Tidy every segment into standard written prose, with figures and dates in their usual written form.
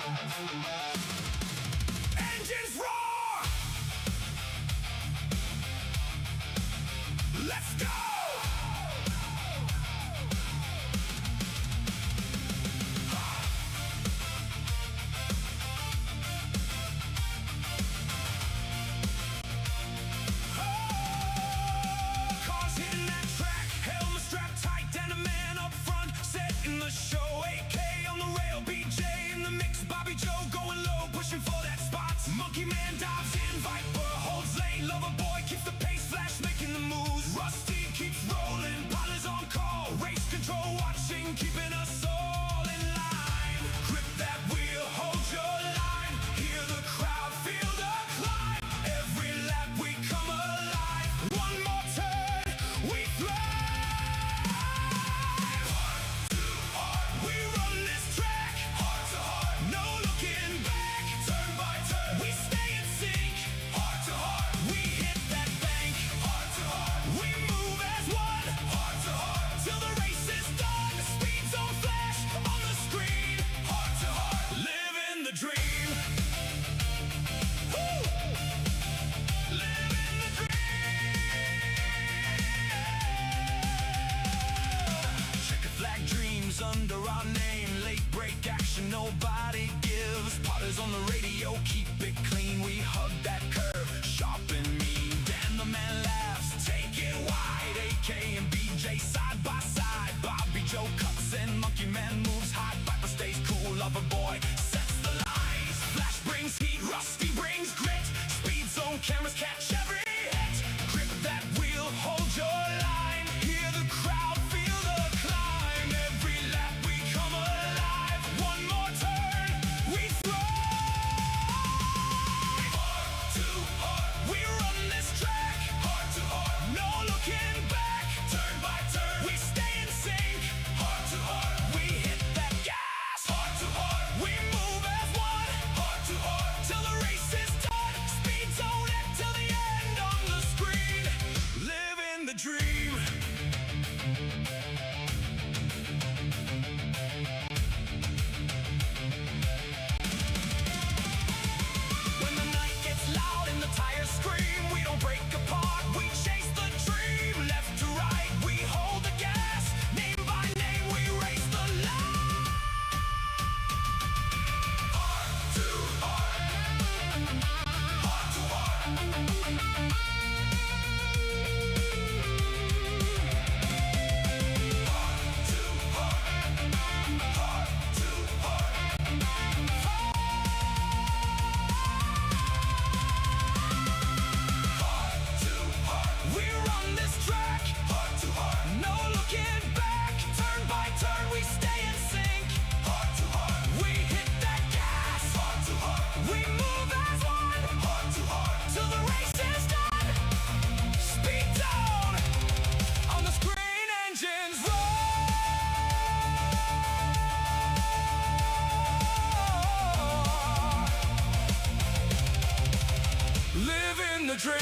Engines roar! Let's go! Cars hitting that track, helmet strapped tight, and a man up front setting the show. AK on the rail, BJ in the mix, Bobby Joe going low, pushing for that spot. Monkey Man dives in, Viper holds lane, Lover Boy keeps the pace, Flash making the moves. Rusty keeps rolling, pilots on call, race control watching, keeping us all in line. Grip that wheel, hold your line, hear the crowd, feel the climb. Every lap we come alive, one more turn, we thrive. Hard to hard, we run this track. Hard to hard, no looking back. Turn by turn, we stay in sync. Hard to hard, we hit that bank. Hard to hard, we move as one. Hard to hard, till the race is done. Speed zone flash on the screen. Hard to hard, living the dream. Woo! Living the dream. Checker flag dreams under our name. Late break action, nobody gives. Potters on the radio, keep it clean. We hug that curve, sharp and mean. Dan the man laughs, take it wide. AK and BJ side by side. Bobby Joe cuts and Monkey Man moves high. Viper stays cool, Lover Boy sets the lines. Flash brings heat, Rusty brings grit. Speed zone cameras catch every hit. Grip that wheel, hold your line. Hear the crowd, feel the climb. Every lap we come alive. One more turn, we thrive. Hard to hard, we run this track. Hard to hard, no looking back. Turn by turn, we stay in sync. Hard to hard, we hit that gas. Hard to hard, we move as one. Hard to hard, till the race is done. Speed zone it till the end on the screen. Living the dream. When the night gets loud and the tires scream, we don't break apart, we chase the dream. Left to right, we hold the gas. Name by name, we race the line. Hard to hard. Hard to hard. Hard to hard. Hard to hard. Hard to hard, we run this track. Hard to hard, no looking back. Turn by turn, we stay in sync. Hard to hard, we hit that gas. Hard to hard, we move as one. Hard to hard, till the race is done. Speed down on the screen, engines roar. Living the dream.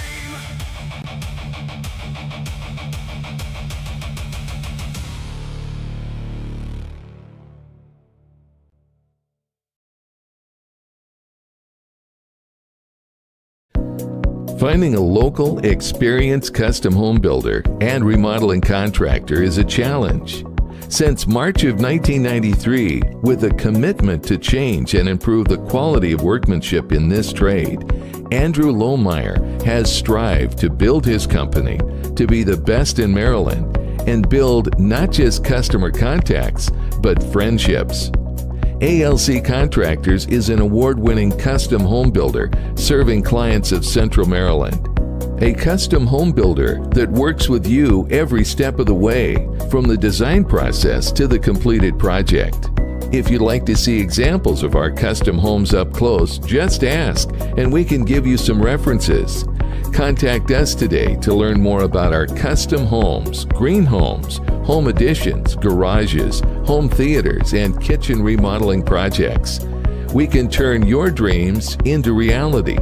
Finding a local, experienced custom home builder and remodeling contractor is a challenge. Since March of 1993, with a commitment to change and improve the quality of workmanship in this trade, Andrew Lohmeyer has strived to build his company to be the best in Maryland and build not just customer contacts, but friendships. ALC Contractors is an award-winning custom home builder serving clients of Central Maryland. A custom home builder that works with you every step of the way, from the design process to the completed project. If you'd like to see examples of our custom homes up close, just ask and we can give you some references. Contact us today to learn more about our custom homes, green homes, home additions, garages, home theaters, and kitchen remodeling projects. We can turn your dreams into reality.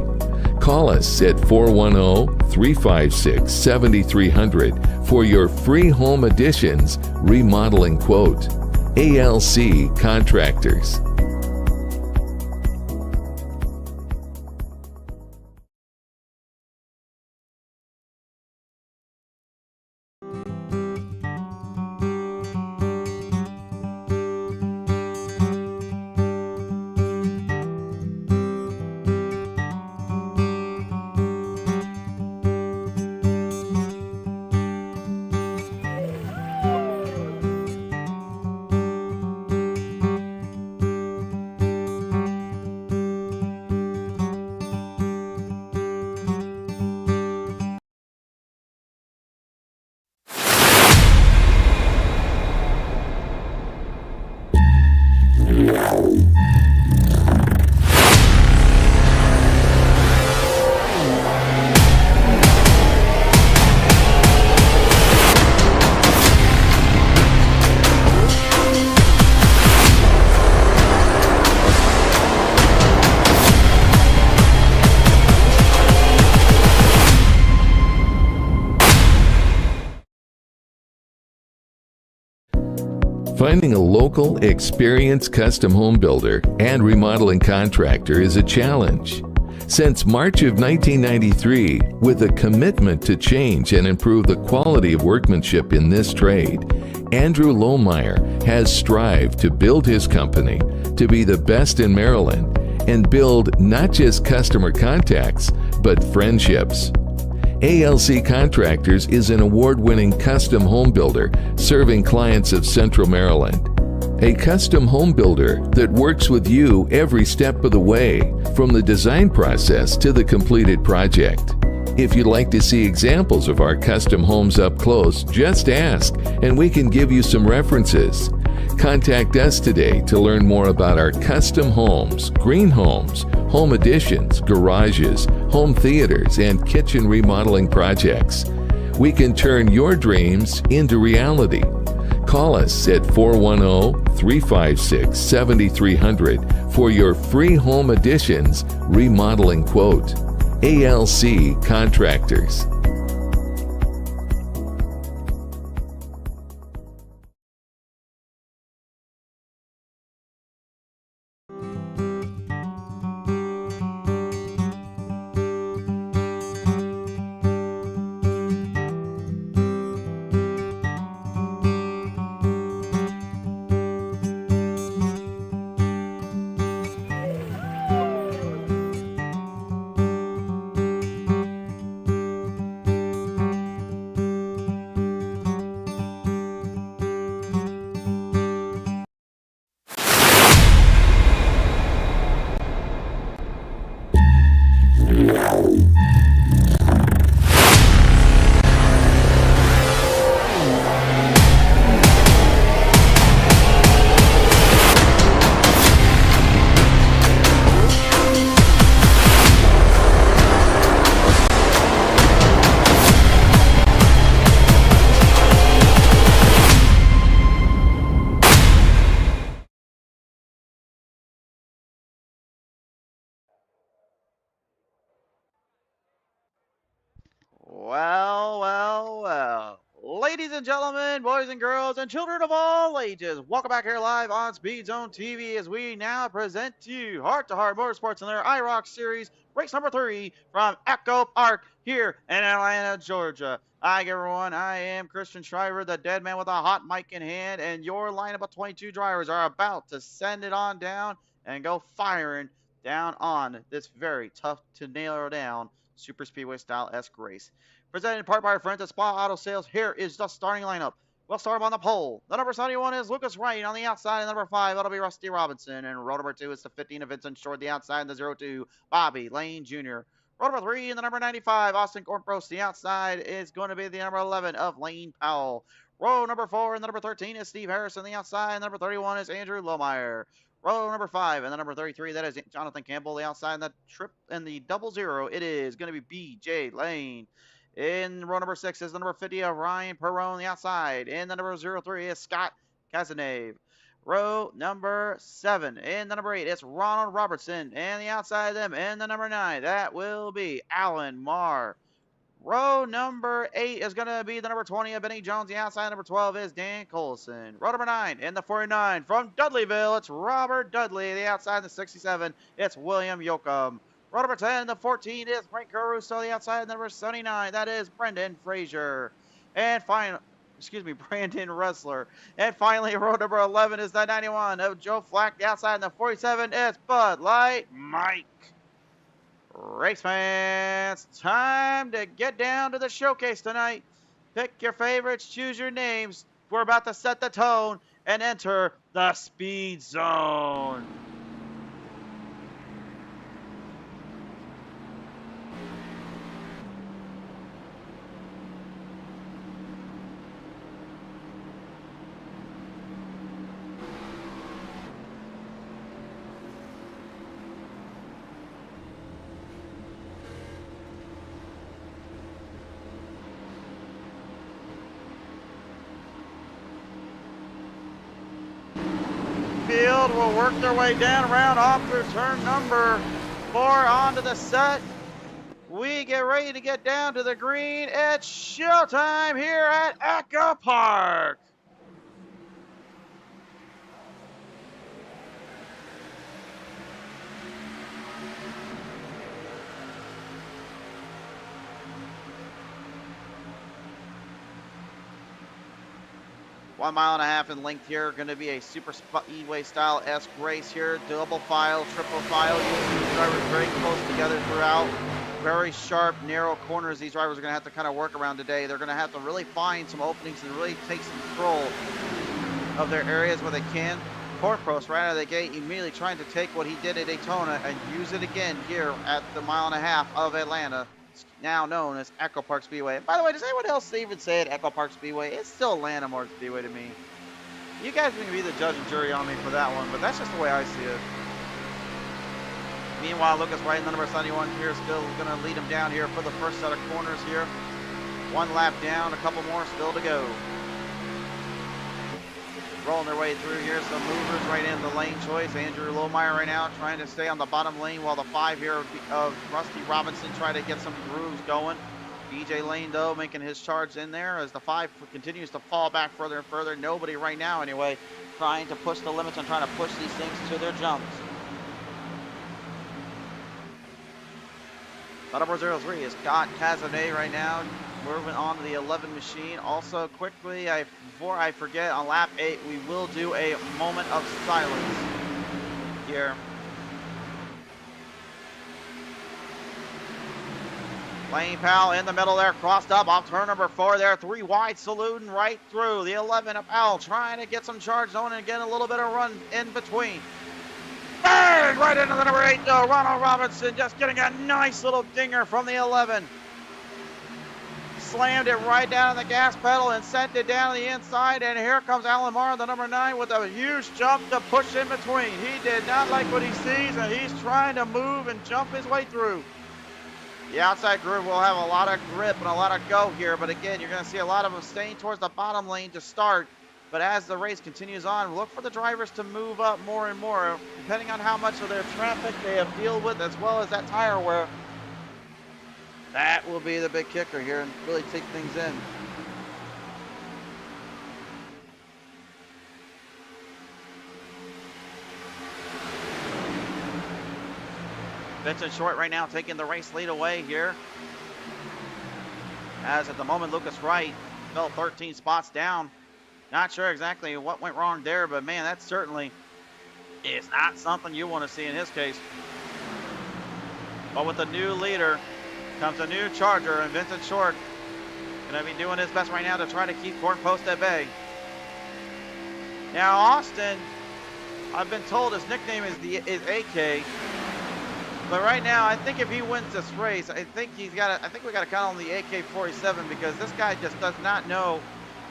Call us at 410-356-7300 for your free home additions remodeling quote. ALC Contractors. Finding a local, experienced custom home builder and remodeling contractor is a challenge. Since March of 1993, with a commitment to change and improve the quality of workmanship in this trade, Andrew Lohmeyer has strived to build his company to be the best in Maryland and build not just customer contacts, but friendships. ALC Contractors is an award-winning custom home builder serving clients of Central Maryland. A custom home builder that works with you every step of the way, from the design process to the completed project. If you'd like to see examples of our custom homes up close, just ask and we can give you some references. Contact us today to learn more about our custom homes, green homes, home additions, garages, home theaters, and kitchen remodeling projects. We can turn your dreams into reality. Call us at 410-356-7300 for your free home additions remodeling quote. ALC Contractors. Well, well, well. Ladies and gentlemen, boys and girls, and children of all ages, welcome back here live on Speed Zone TV as we now present to you Heart to Heart Motorsports in their IROC Series, race number 3 from Echo Park here in Atlanta, Georgia. Hi, everyone. I am Christian Shriver, the dead man with a hot mic in hand, and your lineup of 22 drivers are about to send it on down and go firing down on this very tough to nail down Super Speedway style-esque race. Presented in part by our friends at Spa Auto Sales, here is the starting lineup. We'll start on the pole. The number 71 is Lucas Wright on the outside. And number 5, that'll be Rusty Robinson. And row number 2 is the 15 of Vincent Short, the outside. And the 02, Bobby Lane Jr. Row number 3 and the number 95, Austin Cornbros. The outside is going to be the number 11 of Lane Powell. Row number 4 and the number 13 is Steve Harrison. The outside. And number 31 is Andrew Lohmeyer. Row number 5 and the number 33, that is Jonathan Campbell. The outside and the trip and the 00, it is going to be BJ Lane. In row number 6 is the number 50 of Ryan Perron on the outside. And the number 03 is Scott Cazenave. Row number 7 and the number 8 is Ronald Robertson. And the outside of them and the number 9, that will be Alan Marr. Row number 8 is going to be the number 20 of Benny Jones. The outside number 12 is Dan Colson. Row number 9 in the 49 from Dudleyville, it's Robert Dudley. The outside the 67, it's William Yoakum. Row number 10, the 14 is Frank Caruso. The outside number 79, that is Brendan Frazier. And finally, Brandon Ressler. And finally, row number 11 is the 91 of Joe Flack. The outside and the 47 is Bud Light Mike. Race fans, time to get down to the showcase tonight. Pick your favorites, choose your names. We're about to set the tone and enter the speed zone. Field will work their way down around off through turn number 4 onto the set. We get ready to get down to the green. It's showtime here at Echo Park. 1.5 miles in length here. Going to be a super speedway style-esque race here. Double file, triple file. You'll see the drivers very close together throughout. Very sharp, narrow corners these drivers are going to have to kind of work around today. They're going to have to really find some openings and really take some control of their areas where they can. Cornprost right out of the gate immediately trying to take what he did at Daytona and use it again here at the 1.5 miles of Atlanta, now known as Echo Park Speedway. And by the way, does anyone else even say it Echo Park Speedway? It's still Atlanta Motor Speedway to me. You guys can be the judge and jury on me for that one, but that's just the way I see it. Meanwhile, Lucas Wright in the number 71 here, still going to lead him down here for the first set of corners here. 1 lap down, a couple more still to go. Rolling their way through here, some movers right in the lane choice. Andrew Lohmeyer right now trying to stay on the bottom lane while the 5 here of Rusty Robinson try to get some grooves going. BJ Lane, though, making his charge in there as the 5 continues to fall back further and further. Nobody right now, anyway, trying to push the limits and trying to push these things to their jumps. Number 03 is Scott Cazanet right now, moving on to the 11 machine. Also, quickly, before I forget, on lap 8, we will do a moment of silence here. Lane Powell in the middle there, crossed up off turn number 4 there, 3 wide, saluting right through. The 11 of Powell trying to get some charge on and get a little bit of run in between. Bang! Right into the number 8 though, Ronald Robinson just getting a nice little dinger from the 11. Slammed it right down on the gas pedal and sent it down the inside, and here comes Alan Marr, the number 9, with a huge jump to push in between. He did not like what he sees, and he's trying to move and jump his way through. The outside group will have a lot of grip and a lot of go here, but again, you're going to see a lot of them staying towards the bottom lane to start. But as the race continues on, look for the drivers to move up more and more, depending on how much of their traffic they have to deal with, as well as that tire wear. That will be the big kicker here and really take things in. Vincent Short right now taking the race lead away here. As at the moment, Lucas Wright fell 13 spots down. Not sure exactly what went wrong there, but man, that certainly is not something you want to see in his case. But with the new leader comes a new charger, and Vincent Short going to be doing his best right now to try to keep Cornpost at bay. Now Austin, I've been told his nickname is AK, but right now I think if he wins this race, I think we got to count on the AK-47, because this guy just does not know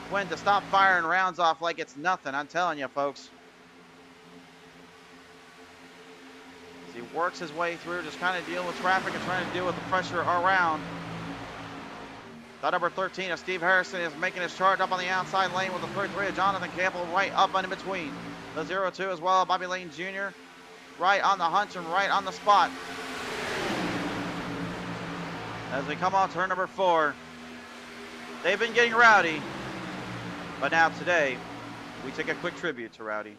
when to stop firing rounds off like it's nothing. I'm telling you, folks. As he works his way through, just kind of dealing with traffic and trying to deal with the pressure around. The number 13 of Steve Harrison is making his charge up on the outside lane with the 33 of Jonathan Campbell right up and in between. The 02 as well, Bobby Lane Jr. right on the hunch and right on the spot. As we come on turn number 4, they've been getting rowdy. But now today, we take a quick tribute to Rowdy.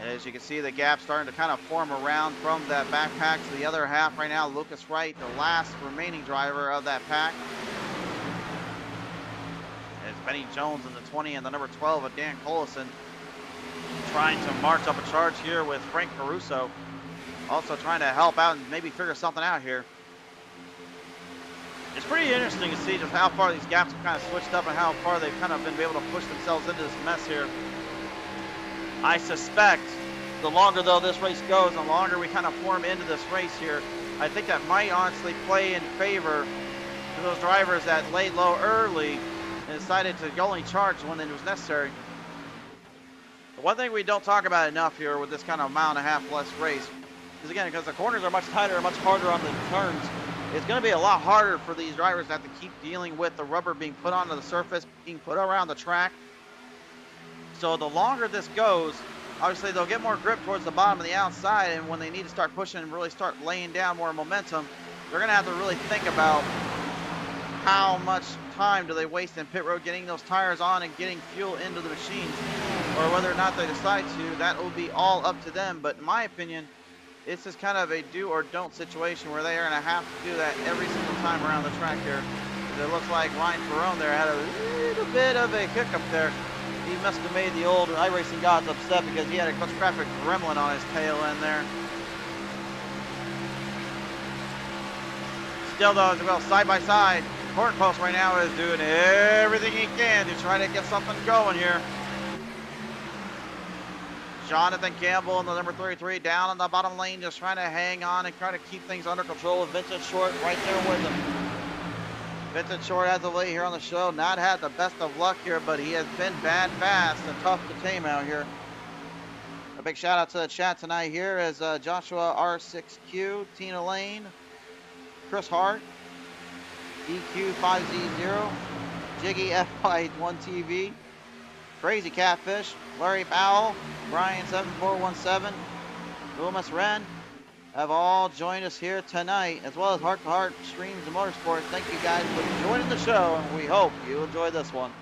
As you can see, the gap starting to kind of form around from that backpack to the other half right now. Lucas Wright, the last remaining driver of that pack. As Benny Jones in the 20 and the number 12 of Dan Collison trying to march up a charge here with Frank Caruso. Also trying to help out and maybe figure something out here. It's pretty interesting to see just how far these gaps have kind of switched up and how far they've kind of been able to push themselves into this mess here. I suspect the longer though this race goes, and the longer we kind of form into this race here, I think that might honestly play in favor to those drivers that laid low early and decided to only charge when it was necessary. The one thing we don't talk about enough here with this kind of 1.5 mile less race is, again, because the corners are much tighter and much harder on the turns, it's going to be a lot harder for these drivers to have to keep dealing with the rubber being put onto the surface, being put around the track. So the longer this goes, obviously they'll get more grip towards the bottom of the outside, and when they need to start pushing and really start laying down more momentum, they're going to have to really think about how much time do they waste in pit road getting those tires on and getting fuel into the machines, or whether or not they decide to. That will be all up to them. But in my opinion, this is kind of a do or don't situation where they are going to have to do that every single time around the track here. It looks like Ryan Ferrone there had a little bit of a hiccup there. He must have made the old iRacing gods upset because he had a clutch traffic gremlin on his tail end there. Still though, as well, side by side, Corn Post right now is doing everything he can to try to get something going here. Jonathan Campbell in the number 33 down in the bottom lane, just trying to hang on and try to keep things under control with Vincent Short right there with him. Vincent Short as of late here on the show, not had the best of luck here, but he has been bad fast and tough to tame out here. A big shout out to the chat tonight here as Joshua R6Q, Tina Lane, Chris Hart, EQ5Z0, Jiggy FY1TV, Crazy Catfish, Larry Powell, Brian7417, Loomis Wren have all joined us here tonight, as well as Heart to Heart Streams and Motorsports. Thank you guys for joining the show, and we hope you enjoy this one.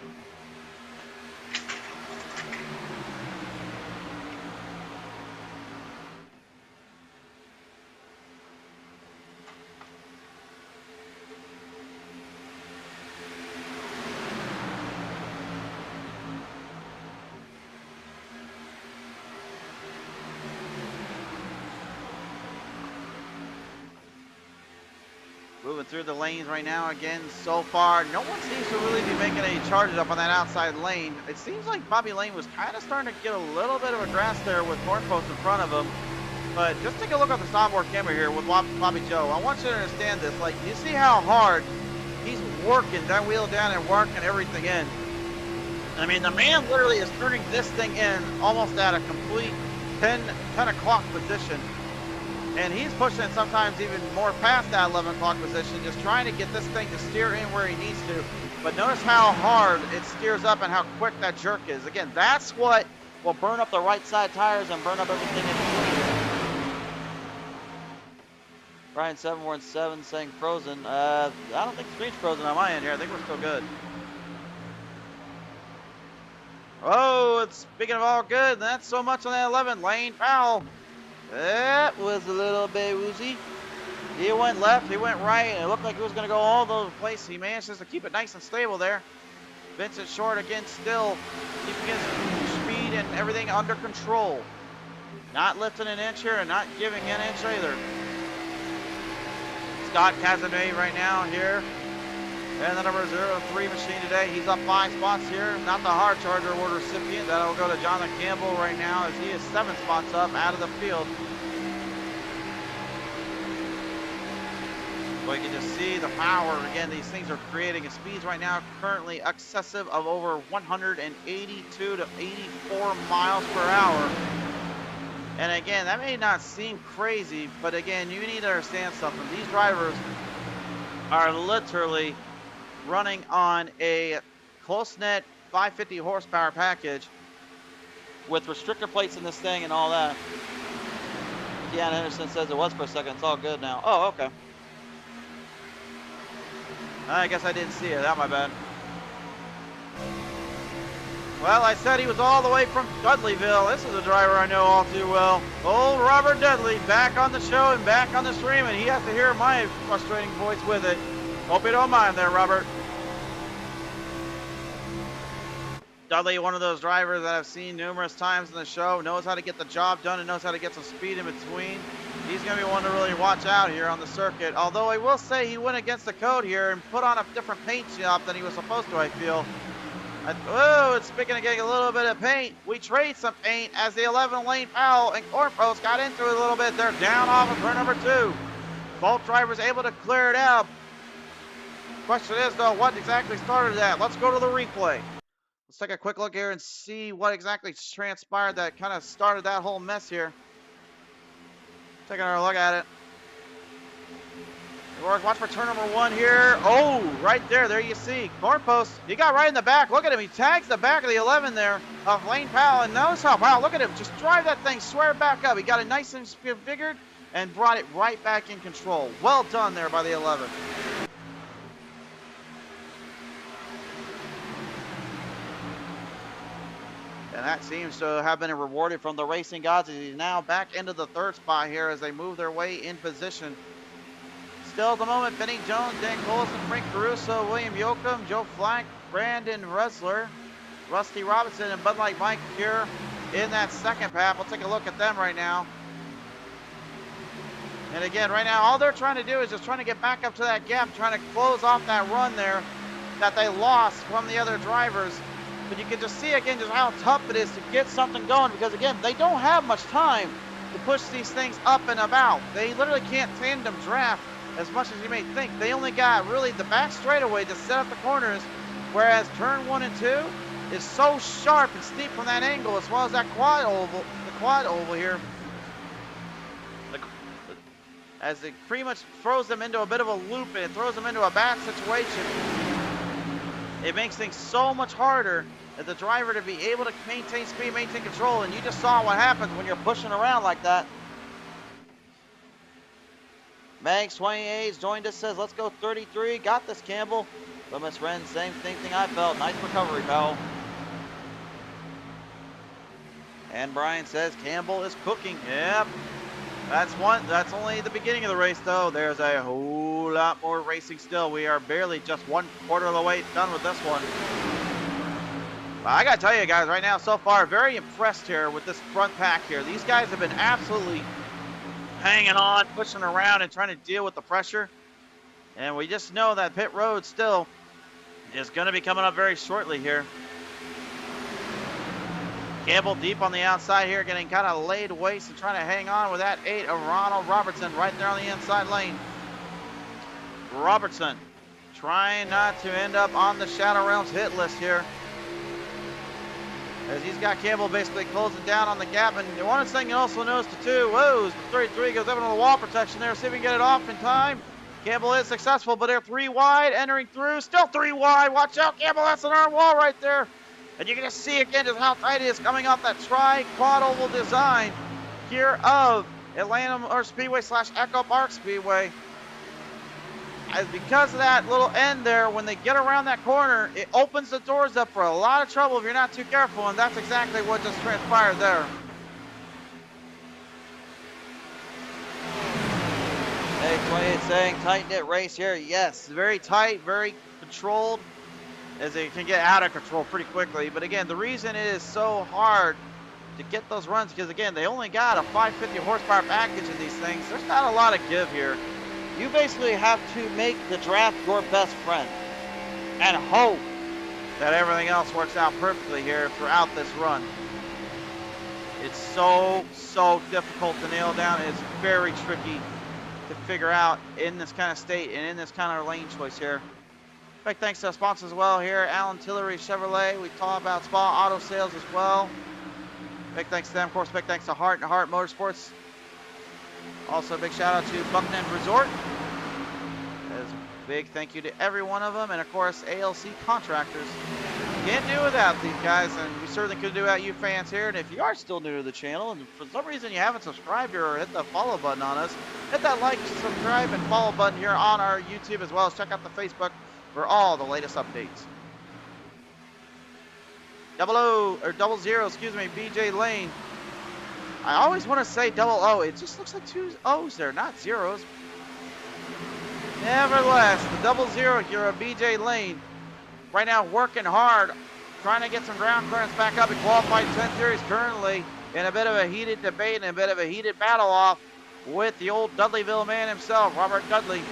Moving through the lanes right now again. So far, no one seems to really be making any charges up on that outside lane. It seems like Bobby Lane was kind of starting to get a little bit of a grass there with Corn Post in front of him. But just take a look at the onboard camera here with Bobby Joe. I want you to understand this. Like, you see how hard he's working that wheel down and working everything in. I mean, the man literally is turning this thing in almost at a complete 10 o'clock position. And he's pushing it sometimes even more past that 11 o'clock position, just trying to get this thing to steer in where he needs to. But notice how hard it steers up and how quick that jerk is. Again, that's what will burn up the right side tires and burn up everything in between. Brian 717 saying frozen. I don't think the screen's frozen on my end here. I think we're still good. Oh, it's speaking of all good, that's so much on that 11 lane foul. That was a little bit woozy. He went left, he went right, and it looked like he was going to go all over the place. He manages to keep it nice and stable there. Vincent Short again, still keeping his speed and everything under control. Not lifting an inch here and not giving an inch either. Scott Casanova right now here. And the number 03 machine today. He's up 5 spots here. Not the hard charger award recipient. That'll go to Jonathan Campbell right now as he is 7 spots up out of the field. But you can just see the power. Again, these things are creating a speeds right now currently excessive of over 182 to 84 miles per hour. And again, that may not seem crazy, but again, you need to understand something. These drivers are literally running on a close-knit 550 horsepower package with restrictor plates in this thing and all that. Deanna Henderson says it was for a second. It's all good now. Oh, okay. I guess I didn't see it. That my bad. Well, I said he was all the way from Dudleyville. This is a driver I know all too well. Old Robert Dudley back on the show and back on the stream, and he has to hear my frustrating voice with it. Hope you don't mind there, Robert. Dudley, one of those drivers that I've seen numerous times in the show, knows how to get the job done and knows how to get some speed in between. He's going to be one to really watch out here on the circuit. Although I will say he went against the code here and put on a different paint job than he was supposed to, I feel. Oh, it's speaking of getting a little bit of paint. We trade some paint as the 11 lane foul and Corn Post got into it a little bit. They're down off of turn number 2. Both drivers able to clear it out. Question is, though, what exactly started that? Let's go to the replay. Let's take a quick look here and see what exactly transpired that kind of started that whole mess here. Taking a look at it. Watch for turn number 1 here. Oh, right there. There you see. Corn post. He got right in the back. Look at him. He tags the back of the 11 there of Lane Powell. And notice how, wow, look at him. Just drive that thing square back up. He got it nice and configured and brought it right back in control. Well done there by the 11. And that seems to have been rewarded from the racing gods as he's now back into the 3rd spot here as they move their way in position. Still at the moment, Benny Jones, Dan Colson, Frank Caruso, William Yoakum, Joe Flack, Brandon Resler, Rusty Robinson, and Bud Light Mike here in that 2nd pack. We'll take a look at them right now. And again, right now, all they're trying to do is just trying to get back up to that gap, trying to close off that run there that they lost from the other drivers. But you can just see again just how tough it is to get something going because again, they don't have much time to push these things up and about. They literally can't tandem draft as much as you may think. They only got really the back straightaway to set up the corners, whereas turn 1 and 2 is so sharp and steep from that angle, as well as that quad oval here. As it pretty much throws them into a bit of a loop and it throws them into a bad situation. It makes things so much harder as the driver to be able to maintain speed, maintain control, and you just saw what happens when you're pushing around like that. Mags 28 joined us, says, let's go 33. Got this, Campbell. Loomis Ren, same thing I felt. Nice recovery, pal. And Brian says, Campbell is cooking. Yep. That's only the beginning of the race, though. There's a whole lot more racing still. We are barely just 1/4 of the way done with this one. But I got to tell you guys right now, so far, very impressed here with this front pack here. These guys have been absolutely hanging on, pushing around, and trying to deal with the pressure. And we just know that pit road still is going to be coming up very shortly here. Campbell deep on the outside here, getting kind of laid waste and trying to hang on with that 8 of Ronald Robertson right there on the inside lane. Robertson trying not to end up on the Shadow Realms hit list here, as he's got Campbell basically closing down on the gap. And the one thing you also notice too, whoa, the 33 goes up into the wall protection there. See if we can get it off in time. Campbell is successful, but they're 3 wide, entering through, still 3 wide. Watch out, Campbell, that's an arm wall right there. And you can just see again just how tight it is coming off that tri-quad oval design here of Atlanta Motor Speedway / Echo Park Speedway. As because of that little end there, when they get around that corner, it opens the doors up for a lot of trouble if you're not too careful, and that's exactly what just transpired there. Hey, 28 saying tight-knit race here. Yes, very tight, very controlled, as it can get out of control pretty quickly. But again, the reason it is so hard to get those runs, because again, they only got a 550 horsepower package in these things. There's not a lot of give here. You basically have to make the draft your best friend and hope that everything else works out perfectly here throughout this run. It's so difficult to nail down. It's very tricky to figure out in this kind of state and in this kind of lane choice here. Big thanks to our sponsors as well here, Allen Tillery Chevrolet. We talk about Spa Auto Sales as well. Big thanks to them. Of course, big thanks to Heart and Heart Motorsports. Also, a big shout out to Buckland Resort. As a big thank you to every one of them. And of course, ALC Contractors. Can't do without these guys, and we certainly could do without you fans here. And if you are still new to the channel, and for some reason you haven't subscribed or hit the follow button on us, hit that like, subscribe, and follow button here on our YouTube, as well as check out the Facebook for all the latest updates. 00, excuse me, BJ Lane. I always want to say 00. It just looks like 2 O's there, not zeros. Nevertheless, the 00 here of BJ Lane. Right now working hard, trying to get some ground clearance back up in qualified 10 series, currently in a bit of a heated debate and a bit of a heated battle off with the old Dudleyville man himself, Robert Dudley.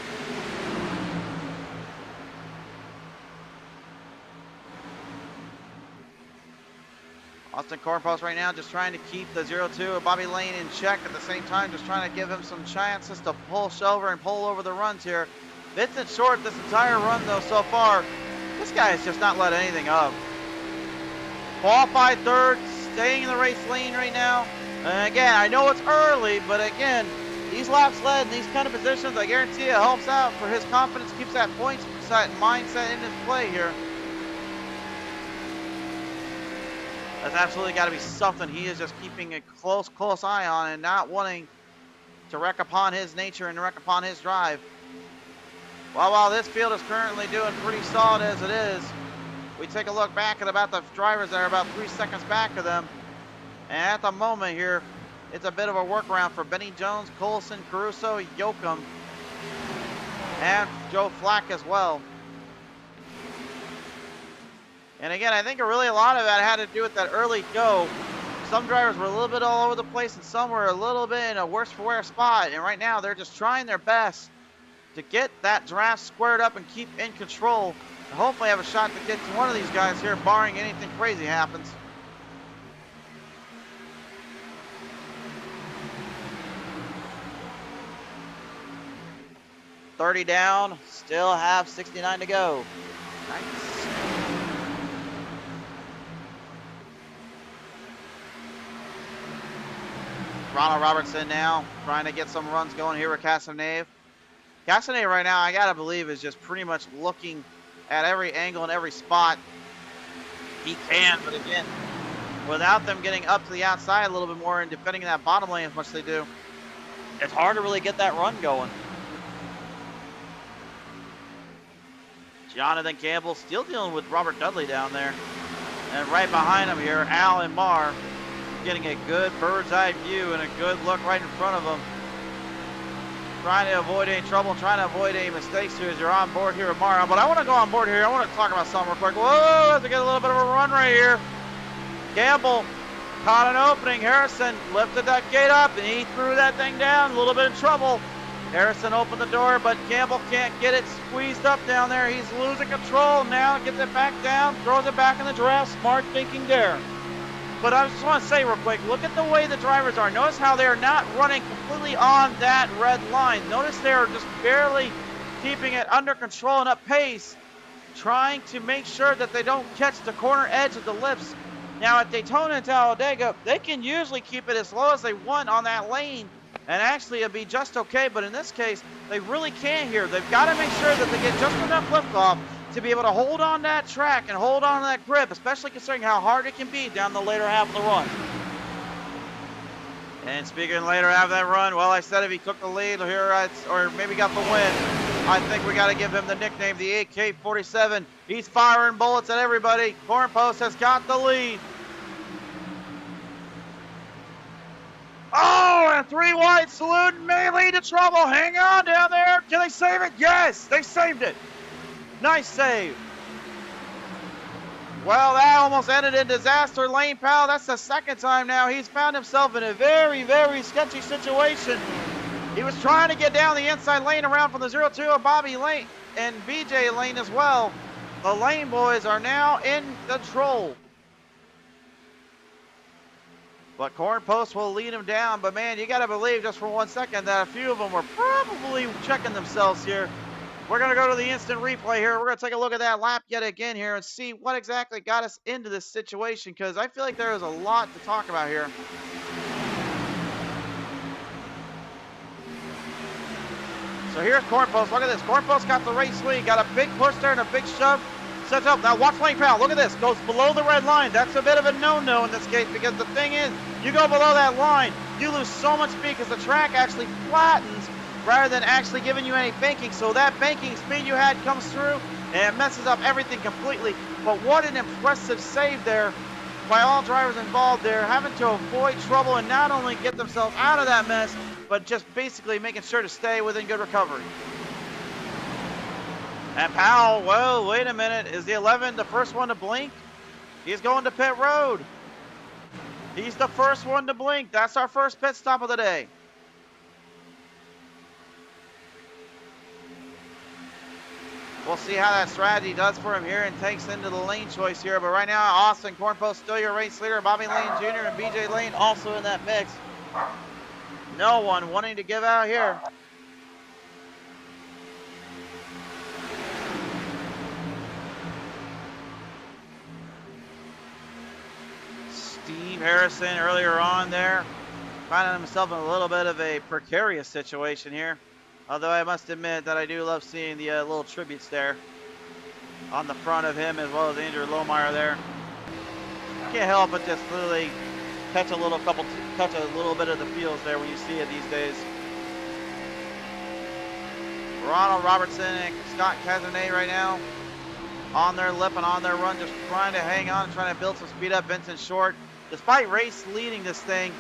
Austin Cornpost right now just trying to keep the 02 of Bobby Lane in check, at the same time just trying to give him some chances to push over and pull over the runs here. Vincent Short this entire run though so far, this guy is just not letting anything up. Qualified 3rd, staying in the race lane right now. And again, I know it's early, but again, these laps led in these kind of positions, I guarantee it helps out for his confidence, keeps that points mindset in his play here. That's absolutely got to be something he is just keeping a close eye on and not wanting to wreck upon his nature and wreck upon his drive. Well, while this field is currently doing pretty solid as it is, we take a look back at about the drivers that are about 3 seconds back of them. And at the moment here, it's a bit of a workaround for Benny Jones, Colson, Caruso, Yoakum, and Joe Flack as well. And again, I think really a lot of that had to do with that early go. Some drivers were a little bit all over the place and some were a little bit in a worse for wear spot. And right now they're just trying their best to get that draft squared up and keep in control. And hopefully have a shot to get to one of these guys here, barring anything crazy happens. $30 down, still have 69 to go. Nice. Ronald Robertson now trying to get some runs going here with Casanave. Casanave right now, I gotta believe, is just pretty much looking at every angle and every spot he can. But again, without them getting up to the outside a little bit more and defending that bottom lane as much as they do, it's hard to really get that run going. Jonathan Campbell still dealing with Robert Dudley down there. And right behind him here, Al and Marr getting a good bird's eye view and a good look right in front of them. Trying to avoid any trouble, trying to avoid any mistakes here as you're on board here with Marr. But I want to go on board here. I want to talk about something real quick. Whoa, has to get a little bit of a run right here. Campbell caught an opening. Harrison lifted that gate up and he threw that thing down. A little bit of trouble. Harrison opened the door, but Campbell can't get it squeezed up down there. He's losing control now. Gets it back down, throws it back in the draft. Smart thinking there. But I just want to say real quick, look at the way the drivers are. Notice how they're not running completely on that red line. Notice they're just barely keeping it under control and up pace, trying to make sure that they don't catch the corner edge of the lips. Now at Daytona and Talladega, they can usually keep it as low as they want on that lane, and actually it'll be just okay. But in this case, they really can't here. They've got to make sure that they get just enough liftoff to be able to hold on that track and hold on to that grip, especially considering how hard it can be down the later half of the run. And speaking of later half of that run, well, I said if he took the lead here, or maybe got the win, I think we got to give him the nickname, the AK-47. He's firing bullets at everybody. Cornpost has got the lead. Oh, and 3 wide salute may lead to trouble. Hang on down there. Can they save it? Yes, they saved it. Nice save. Well, that almost ended in disaster. Lane Powell, that's the second time now. He's found himself in a very, very sketchy situation. He was trying to get down the inside lane around from the 0-2 of Bobby Lane and BJ Lane as well. The Lane boys are now in control. But Cornpost will lead him down. But man, you got to believe just for 1 second that a few of them were probably checking themselves here. We're going to go to the instant replay here. We're going to take a look at that lap yet again here and see what exactly got us into this situation, because I feel like there is a lot to talk about here. So here's Cornpost. Look at this. Cornpost got the race lead. Got a big push there and a big shove. Sets up. Now watch Lane Powell. Look at this. Goes below the red line. That's a bit of a no-no in this case, because the thing is, you go below that line, you lose so much speed because the track actually flattens rather than actually giving you any banking. So that banking speed you had comes through and it messes up everything completely. But what an impressive save there by all drivers involved there, having to avoid trouble and not only get themselves out of that mess, but just basically making sure to stay within good recovery. And Powell, whoa, wait a minute. Is the 11 the first one to blink? He's going to pit road. He's the first one to blink. That's our first pit stop of the day. We'll see how that strategy does for him here and takes into the lane choice here. But right now, Austin Cornpost still your race leader. Bobby Lane Jr. and BJ Lane also in that mix. No one wanting to give out here. Steve Harrison earlier on there finding himself in a little bit of a precarious situation here. Although I must admit that I do love seeing the little tributes there on the front of him, as well as Andrew Lohmeyer there. Can't help but just literally catch a little bit of the feels there when you see it these days. Ronald Robertson and Scott Cazenay right now on their lip and on their run, just trying to hang on, trying to build some speed up. Vincent Short, despite race leading this thing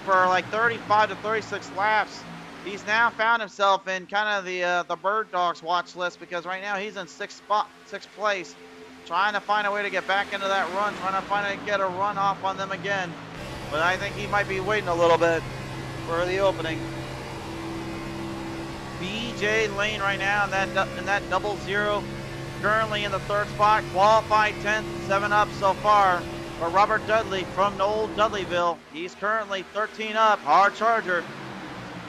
for like 35 to 36 laps, he's now found himself in kind of the Bird Dogs watch list, because right now he's in sixth place, trying to find a way to get back into that run, trying to get a run off on them again. But I think he might be waiting a little bit for the opening. BJ Lane right now in that 00, currently in the third spot, qualified 10th, 7 up so far. But Robert Dudley from old Dudleyville, he's currently 13 up, hard charger,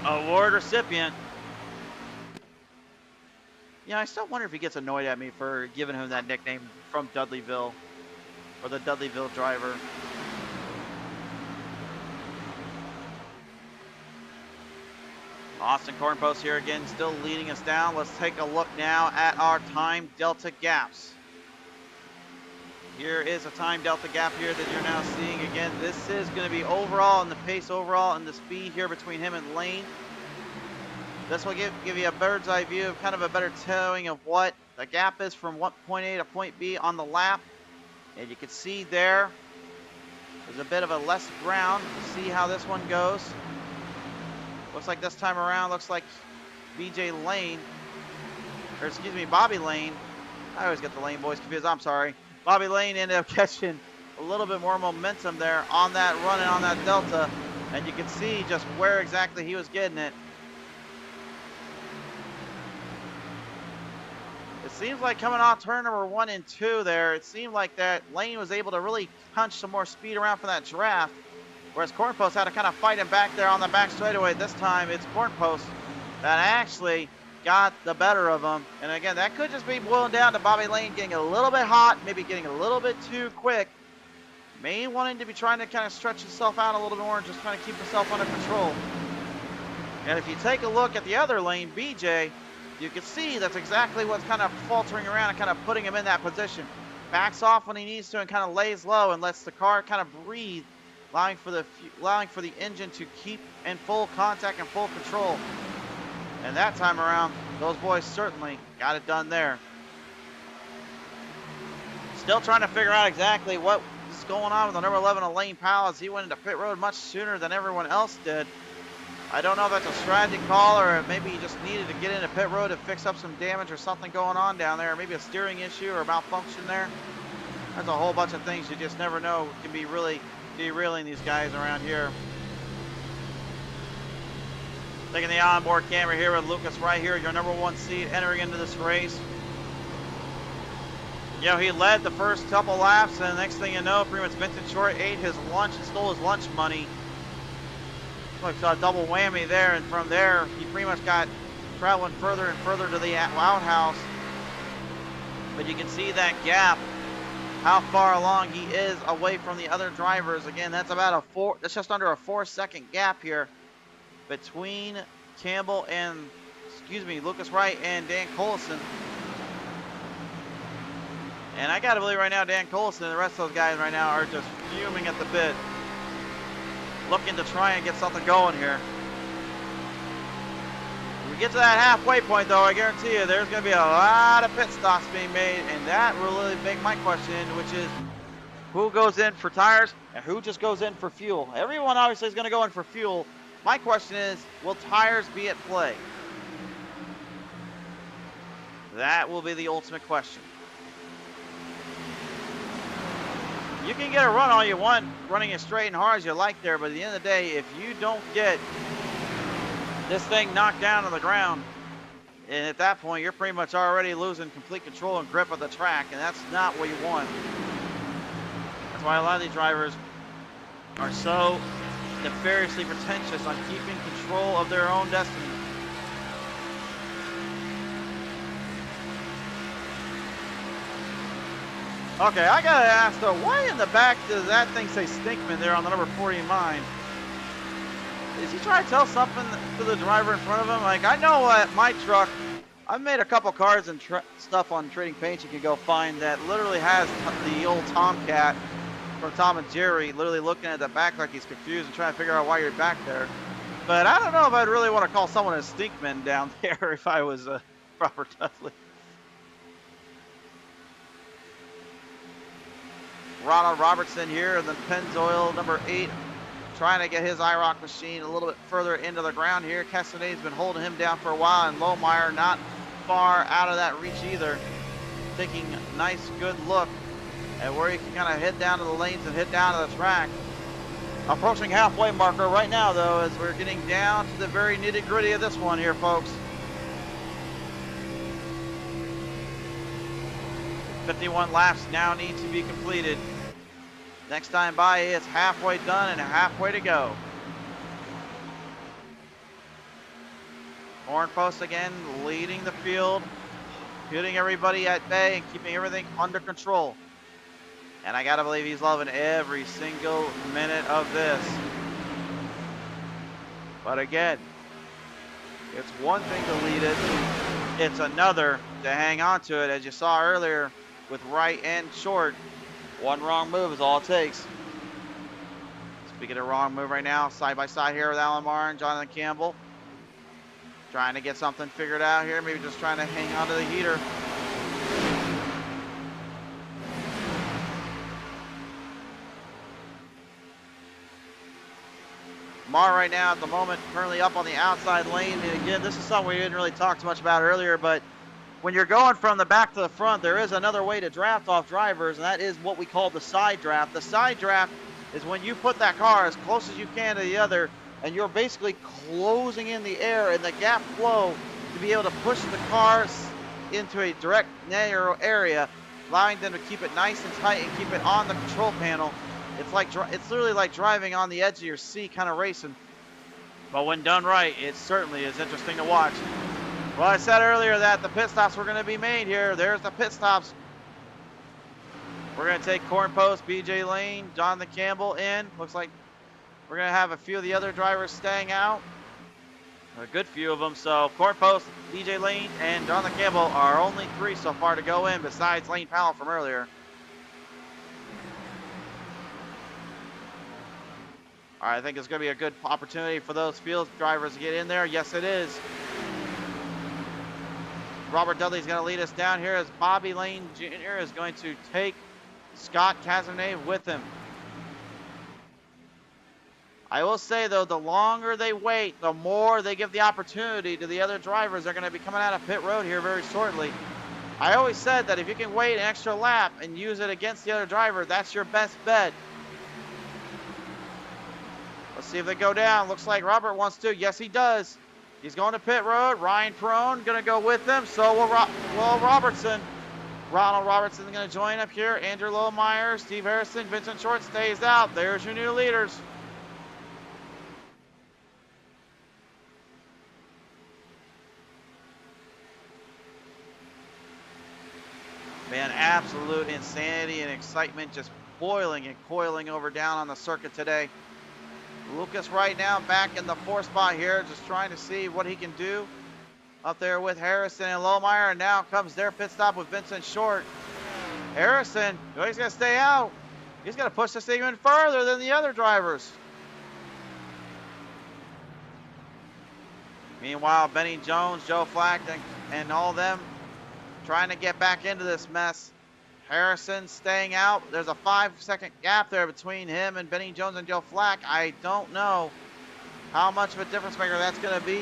award recipient. Yeah, I still wonder if he gets annoyed at me for giving him that nickname from Dudleyville, or the Dudleyville driver. Austin Cornpost here again, still leading us down. Let's take a look now at our time delta gaps. Here is a time delta gap here that you're now seeing again. This is going to be overall, in the pace overall, and the speed here between him and Lane. This will give you a bird's eye view of kind of a better telling of what the gap is from point A to point B on the lap. And you can see there's a bit of a less ground. See how this one goes. Looks like this time around, looks like BJ Lane, or excuse me, Bobby Lane. I always get the Lane boys confused, I'm sorry. Bobby Lane ended up catching a little bit more momentum there on that run and on that delta. And you can see just where exactly he was getting it. It seems like coming off turn number 1 and 2 there, it seemed like that Lane was able to really punch some more speed around for that draft. Whereas Cornpost had to kind of fight him back there on the back straightaway. This time it's Cornpost that actually got the better of him. And again, that could just be boiling down to Bobby Lane getting a little bit hot, maybe getting a little bit too quick. Maybe wanting to be trying to kind of stretch himself out a little bit more and just trying to keep himself under control. And if you take a look at the other lane, BJ, you can see that's exactly what's kind of faltering around and kind of putting him in that position. Backs off when he needs to and kind of lays low and lets the car kind of breathe, allowing for the engine to keep in full contact and full control. And that time around, those boys certainly got it done there. Still trying to figure out exactly what is going on with the number 11 Elaine Powell, as he went into pit road much sooner than everyone else did. I don't know if that's a strategy call or maybe he just needed to get into pit road to fix up some damage or something going on down there, or maybe a steering issue or a malfunction there. There's a whole bunch of things you just never know can be really derailing these guys around here. Taking the onboard camera here with Lucas right here, your number 1 seed entering into this race. You know, he led the first couple laps, and the next thing you know, pretty much Vincent Short ate his lunch and stole his lunch money. Like a double whammy there, and from there, he pretty much got traveling further and further to the outhouse. But you can see that gap, how far along he is away from the other drivers. Again, that's about that's just under a 4-second gap here between Campbell and, Lucas Wright and Dan Collison. And I gotta believe right now, Dan Collison and the rest of those guys right now are just fuming at the bit, looking to try and get something going here. When we get to that halfway point, though, I guarantee you there's going to be a lot of pit stops being made, and that really begs my question, which is who goes in for tires and who just goes in for fuel? Everyone obviously is going to go in for fuel. My question is, will tires be at play? That will be the ultimate question. You can get a run all you want, running as straight and hard as you like there, but at the end of the day, if you don't get this thing knocked down to the ground, and at that point, you're pretty much already losing complete control and grip of the track, and that's not what you want. That's why a lot of these drivers are so nefariously pretentious on keeping control of their own destiny. Okay, I gotta ask though, why in the back does that thing say Stinkman there on the number 40 in mine? Is he trying to tell something to the driver in front of him? Like, I know at my truck, I've made a couple cars and stuff on Trading Paints you can go find that literally has the old Tomcat from Tom and Jerry literally looking at the back like he's confused and trying to figure out why you're back there. But I don't know if I'd really want to call someone a stinkman down there if I was Robert Dudley. Ronald Robertson here in the Pennzoil number 8, trying to get his IROC machine a little bit further into the ground here. Castanet's been holding him down for a while, and Lohmeyer not far out of that reach either. Taking a nice, good look at where he can kind of hit down to the lanes and hit down to the track. Approaching halfway marker right now, though, as we're getting down to the very nitty-gritty of this one here, folks. 51 laps now need to be completed. Next time by, it's halfway done and halfway to go. Hornpost again leading the field, putting everybody at bay and keeping everything under control. And I gotta believe he's loving every single minute of this. But again, it's one thing to lead it, it's another to hang on to it. As you saw earlier with right and short, one wrong move is all it takes. Speaking of wrong move right now, side by side here with Alan Marr and Jonathan Campbell. Trying to get something figured out here, maybe just trying to hang on to the heater. Marr right now at the moment currently up on the outside lane. And again, this is something we didn't really talk too much about earlier, but when you're going from the back to the front, there is another way to draft off drivers, and that is what we call the side draft. The side draft is when you put that car as close as you can to the other, and you're basically closing in the air and the gap flow to be able to push the cars into a direct narrow area, allowing them to keep it nice and tight and keep it on the control panel. It's literally like driving on the edge of your seat, kind of racing. But when done right, it certainly is interesting to watch. Well, I said earlier that the pit stops were going to be made here. There's the pit stops. We're going to take Cornpost, BJ Lane, Jonathan Campbell in. Looks like we're going to have a few of the other drivers staying out. A good few of them. So Cornpost, BJ Lane, and Jonathan Campbell are only 3 so far to go in besides Lane Powell from earlier. All right, I think it's going to be a good opportunity for those field drivers to get in there. Yes, it is. Robert Dudley's going to lead us down here as Bobby Lane Jr. is going to take Scott Cazenave with him. I will say, though, the longer they wait, the more they give the opportunity to the other drivers. They're going to be coming out of pit road here very shortly. I always said that if you can wait an extra lap and use it against the other driver, that's your best bet. Let's see if they go down. Looks like Robert wants to. Yes, he does. He's going to pit road. Ryan Perone going to go with him. So will Robertson. Ronald Robertson going to join up here. Andrew Lohmeyer, Steve Harrison, Vincent Short stays out. There's your new leaders. Man, absolute insanity and excitement just boiling and coiling over down on the circuit today. Lucas right now back in the 4th spot here, just trying to see what he can do up there with Harrison and Lohmeyer. And now comes their pit stop with Vincent Short. Harrison, he's going to stay out. He's going to push this thing even further than the other drivers. Meanwhile, Benny Jones, Joe Flack, and all them trying to get back into this mess. Harrison staying out. There's a 5-second gap there between him and Benny Jones and Joe Flack. I don't know how much of a difference maker that's going to be.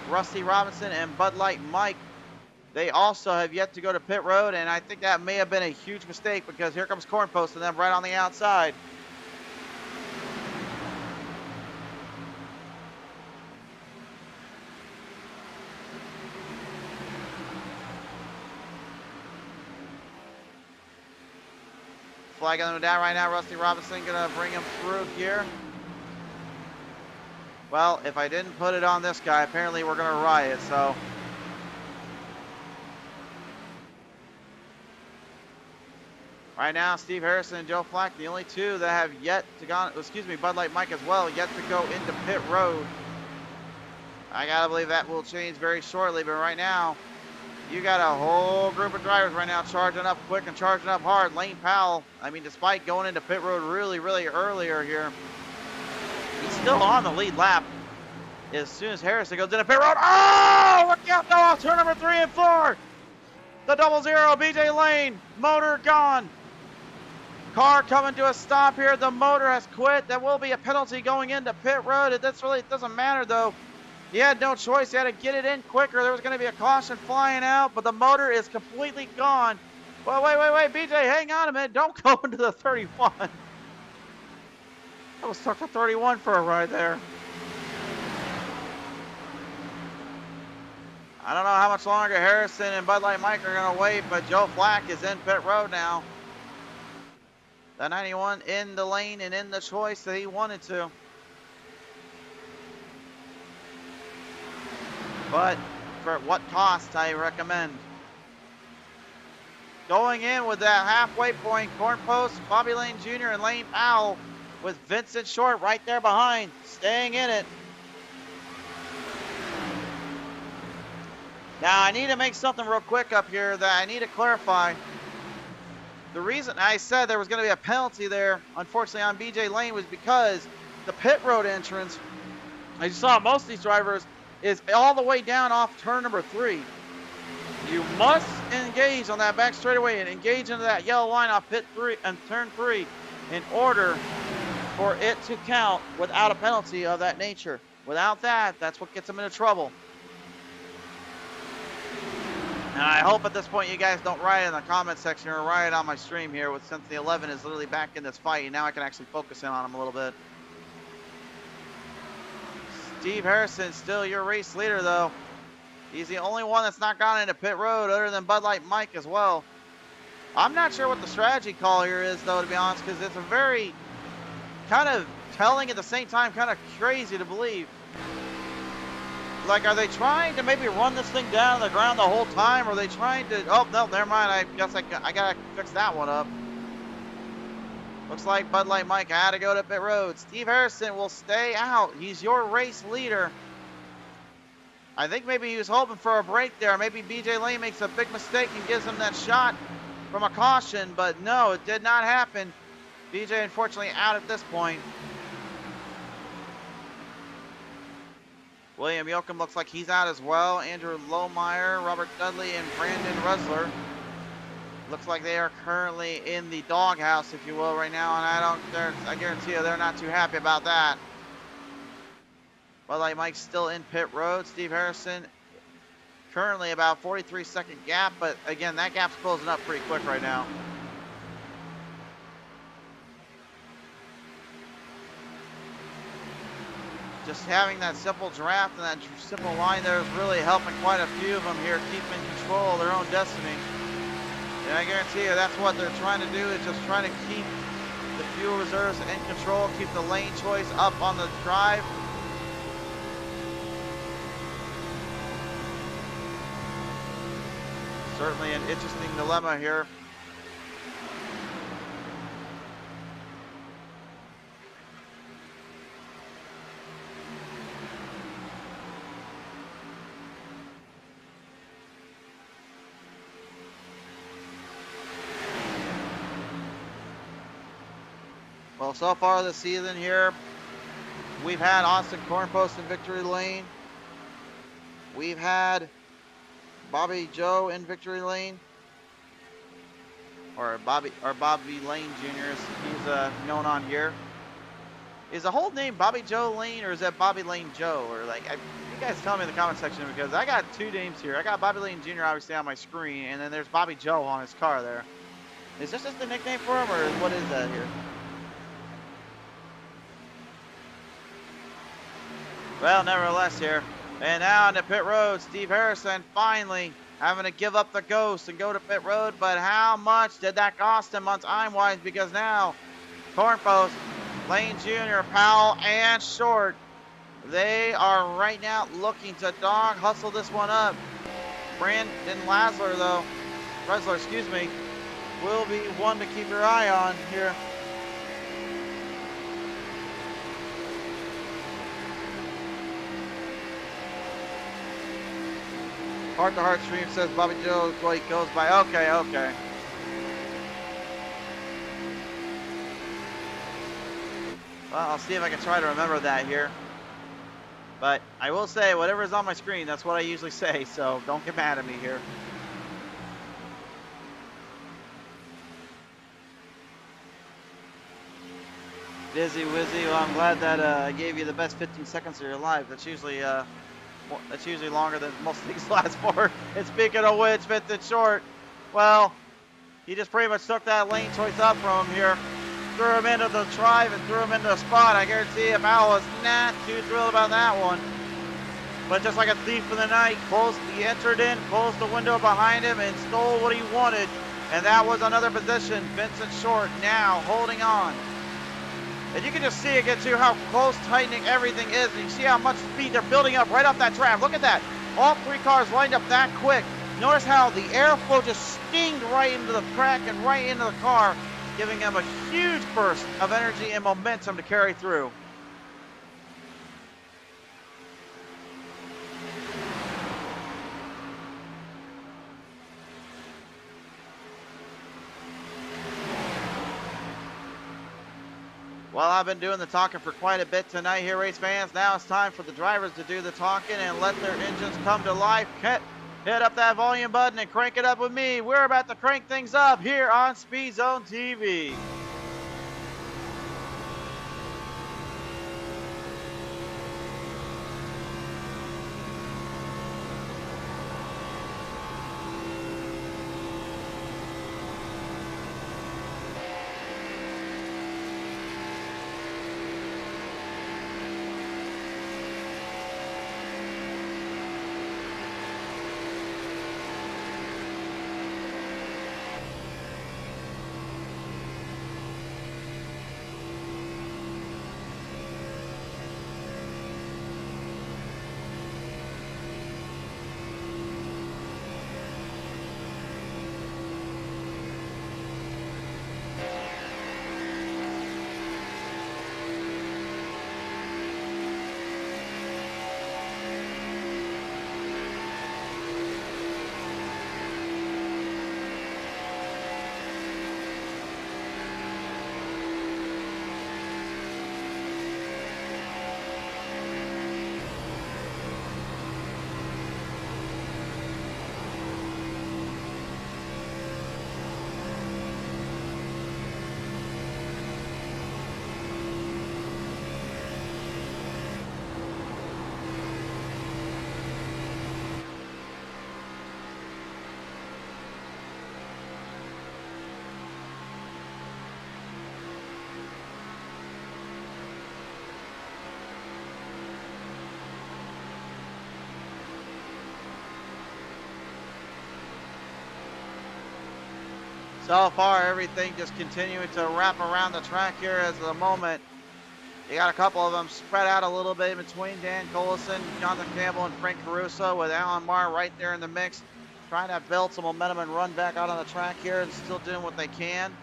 Rusty Robinson and Bud Light Mike, they also have yet to go to pit road, and I think that may have been a huge mistake because here comes Cornpost and them right on the outside. Flagging them down right now. Rusty Robinson gonna bring him through here. Well, if I didn't put it on this guy, apparently we're gonna riot, so. All Right now, Steve Harrison and Joe Flack, the only two that have yet to go, excuse me, Bud Light Mike as well, yet to go into pit road. I gotta believe that will change very shortly, but right now, you got a whole group of drivers right now charging up quick and charging up hard. Lane Powell, I mean, despite going into pit road really, really earlier here, he's still on the lead lap. As soon as Harrison goes into pit road, oh, look out, no, off turn number 3 and 4. The 00, BJ Lane, motor gone. Car coming to a stop here. The motor has quit. There will be a penalty going into pit road. It doesn't matter though. He had no choice. He had to get it in quicker. There was going to be a caution flying out, but the motor is completely gone. Well, wait, BJ, hang on a minute. Don't go into the 31. I was stuck to 31 for a ride there. I don't know how much longer Harrison and Bud Light Mike are going to wait, but Joe Flack is in pit road now. The 91 in the lane and in the choice that he wanted to. But for what cost, I recommend. Going in with that halfway point, Corn Post, Bobby Lane Jr. and Lane Powell with Vincent Short right there behind, staying in it. Now, I need to make something real quick up here that I need to clarify. The reason I said there was going to be a penalty there, unfortunately, on BJ Lane was because the pit road entrance, as you saw most of these drivers, is all the way down off turn number 3. You must engage on that back straightaway and engage into that yellow line off pit 3 and turn 3 in order for it to count without a penalty of that nature. Without that, that's what gets them into trouble. And I hope at this point you guys don't write in the comment section or write on my stream here, since the 11 is literally back in this fight, and now I can actually focus in on him a little bit. Steve Harrison, still your race leader though. He's the only one that's not gone into pit road other than Bud Light Mike as well. I'm not sure what the strategy call here is though, to be honest, because it's a very kind of telling at the same time, kind of crazy to believe. Like, are they trying to maybe run this thing down to the ground the whole time? Or are they trying to... Oh, no, never mind. I guess I got to fix that one up. Looks like Bud Light Mike had to go to pit road. Steve Harrison will stay out. He's your race leader. I think maybe he was hoping for a break there. Maybe BJ Lane makes a big mistake and gives him that shot from a caution. But no, it did not happen. BJ, unfortunately, out at this point. William Yoakum looks like he's out as well. Andrew Lohmeyer, Robert Dudley, and Brandon Rusler. Looks like they are currently in the doghouse, if you will, right now, and I guarantee you they're not too happy about that. Bud Light Mike's still in pit road. Steve Harrison currently about 43-second gap, but again, that gap's closing up pretty quick right now. Just having that simple draft and that simple line there is really helping quite a few of them here keep in control of their own destiny. And I guarantee you that's what they're trying to do, is just trying to keep the fuel reserves in control, keep the lane choice up on the drive. Certainly an interesting dilemma here. Well, so far this season here, we've had Austin Cornpost in victory lane. We've had Bobby Joe in victory lane, or Bobby Lane Jr. as he's known on here. Is the whole name Bobby Joe Lane, or is that Bobby Lane Joe? Or like, you guys tell me in the comment section, because I got two names here. I got Bobby Lane Jr. obviously on my screen, and then there's Bobby Joe on his car there. Is this just a nickname for him, or what is that here? Well, nevertheless here. And now on the pit road, Steve Harrison finally having to give up the ghost and go to pit road. But how much did that cost him on time-wise? Because now, Cornpost, Lane Jr., Powell, and Short, they are right now looking to dog hustle this one up. Brandon Resler, will be one to keep your eye on here. Heart to Heart stream says Bobby Joe goes by. Okay, okay. Well, I'll see if I can try to remember that here. But I will say, whatever is on my screen, that's what I usually say, so don't get mad at me here. Dizzy Wizzy, well, I'm glad that I gave you the best 15 seconds of your life. That's usually longer than most of these last for. And speaking of which, Vincent Short, well, he just pretty much took that lane choice up from him here. Threw him into the drive and threw him into the spot. I guarantee if Al was not too thrilled about that one. But just like a thief in the night, he entered in, closed the window behind him, and stole what he wanted. And that was another position. Vincent Short now holding on. And you can just see again too how close tightening everything is. And you see how much speed they're building up right off that track. Look at that. All three cars lined up that quick. Notice how the airflow just stinged right into the track and right into the car, giving them a huge burst of energy and momentum to carry through. Well, I've been doing the talking for quite a bit tonight here, race fans. Now it's time for the drivers to do the talking and let their engines come to life. Hit up that volume button and crank it up with me. We're about to crank things up here on Speed Zone TV. So far, everything just continuing to wrap around the track here as the moment. You got a couple of them spread out a little bit in between Dan Collison, Jonathan Campbell, and Frank Caruso, with Alan Marr right there in the mix, trying to build some momentum and run back out on the track here and still doing what they can.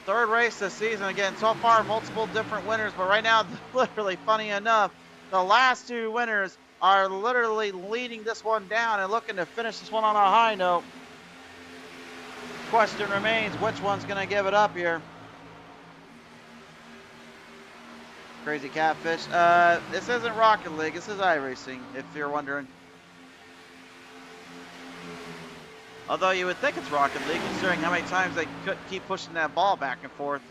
Third race this season. Again, so far, multiple different winners, but right now, literally, funny enough, the last two winners are literally leading this one down and looking to finish this one on a high note. Question remains, which one's going to give it up here? Crazy Catfish. This isn't Rocket League. This is iRacing, if you're wondering. Although you would think it's Rocket League, considering how many times they could keep pushing that ball back and forth.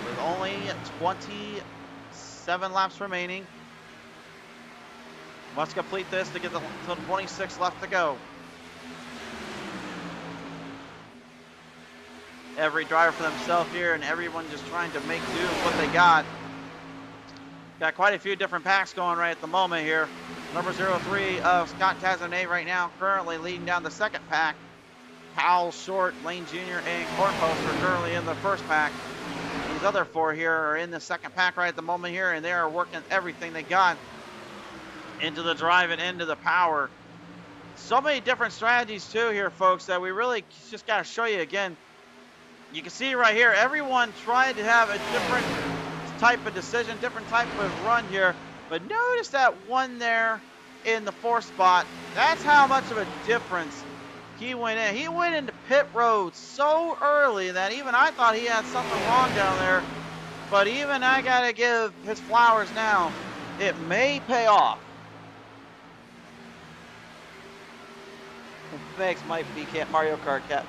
With only 27 laps remaining. Must complete this to get the 26 left to go. Every driver for themselves here, and everyone just trying to make do with what they got. Got quite a few different packs going right at the moment here. Number 03 of Scott Cazenay right now currently leading down the second pack. Powell, Short, Lane Jr., and Cornpost are currently in the first pack. These other four here are in the second pack right at the moment here, and they are working everything they got into the drive and into the power. So many different strategies too here, folks, that we really just got to show you again. You can see right here, everyone tried to have a different type of decision, different type of run here. But notice that one there in the fourth spot. That's how much of a difference he went in. He went into pit road so early that even I thought he had something wrong down there. But even I got to give his flowers now. It may pay off. Thanks, Mike B. Mario Kart Cat.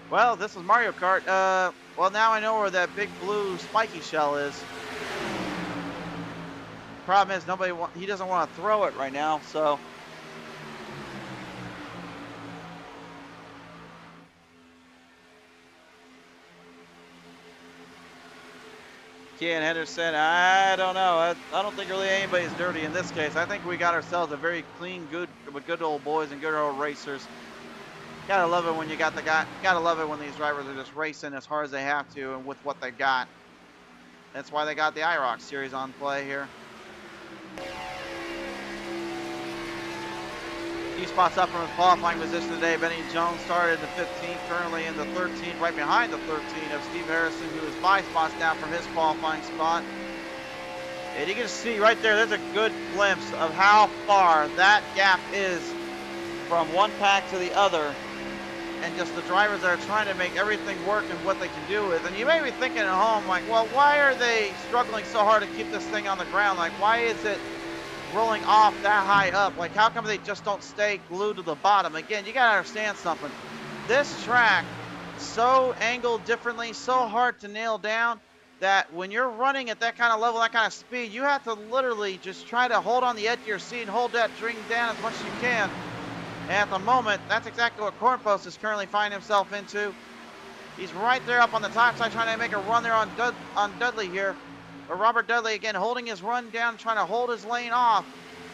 Well, this is Mario Kart. Well, now I know where that big blue spiky shell is. Problem is, he doesn't want to throw it right now, so. Ken Henderson, I don't know. I don't think really anybody's dirty in this case. I think we got ourselves a very clean, good old boys and good old racers. Gotta love it when you got the guy. Gotta love it when these drivers are just racing as hard as they have to and with what they got. That's why they got the IROC series on play here. Few spots up from his qualifying position today. Benny Jones started in the 15th, currently in the 13th, right behind the 13 of Steve Harrison, who is 5 spots down from his qualifying spot. And you can see right there, there's a good glimpse of how far that gap is from one pack to the other. And just the drivers that are trying to make everything work and what they can do with. And you may be thinking at home, like, well, why are they struggling so hard to keep this thing on the ground? Like, why is it rolling off that high up? Like, how come they just don't stay glued to the bottom? Again, you got to understand something. This track, so angled differently, so hard to nail down, that when you're running at that kind of level, that kind of speed, you have to literally just try to hold on the edge of your seat and hold that string down as much as you can. And at the moment, that's exactly what Cornpost is currently finding himself into. He's right there up on the top side trying to make a run there on Dudley here. But Robert Dudley again holding his run down, trying to hold his lane off.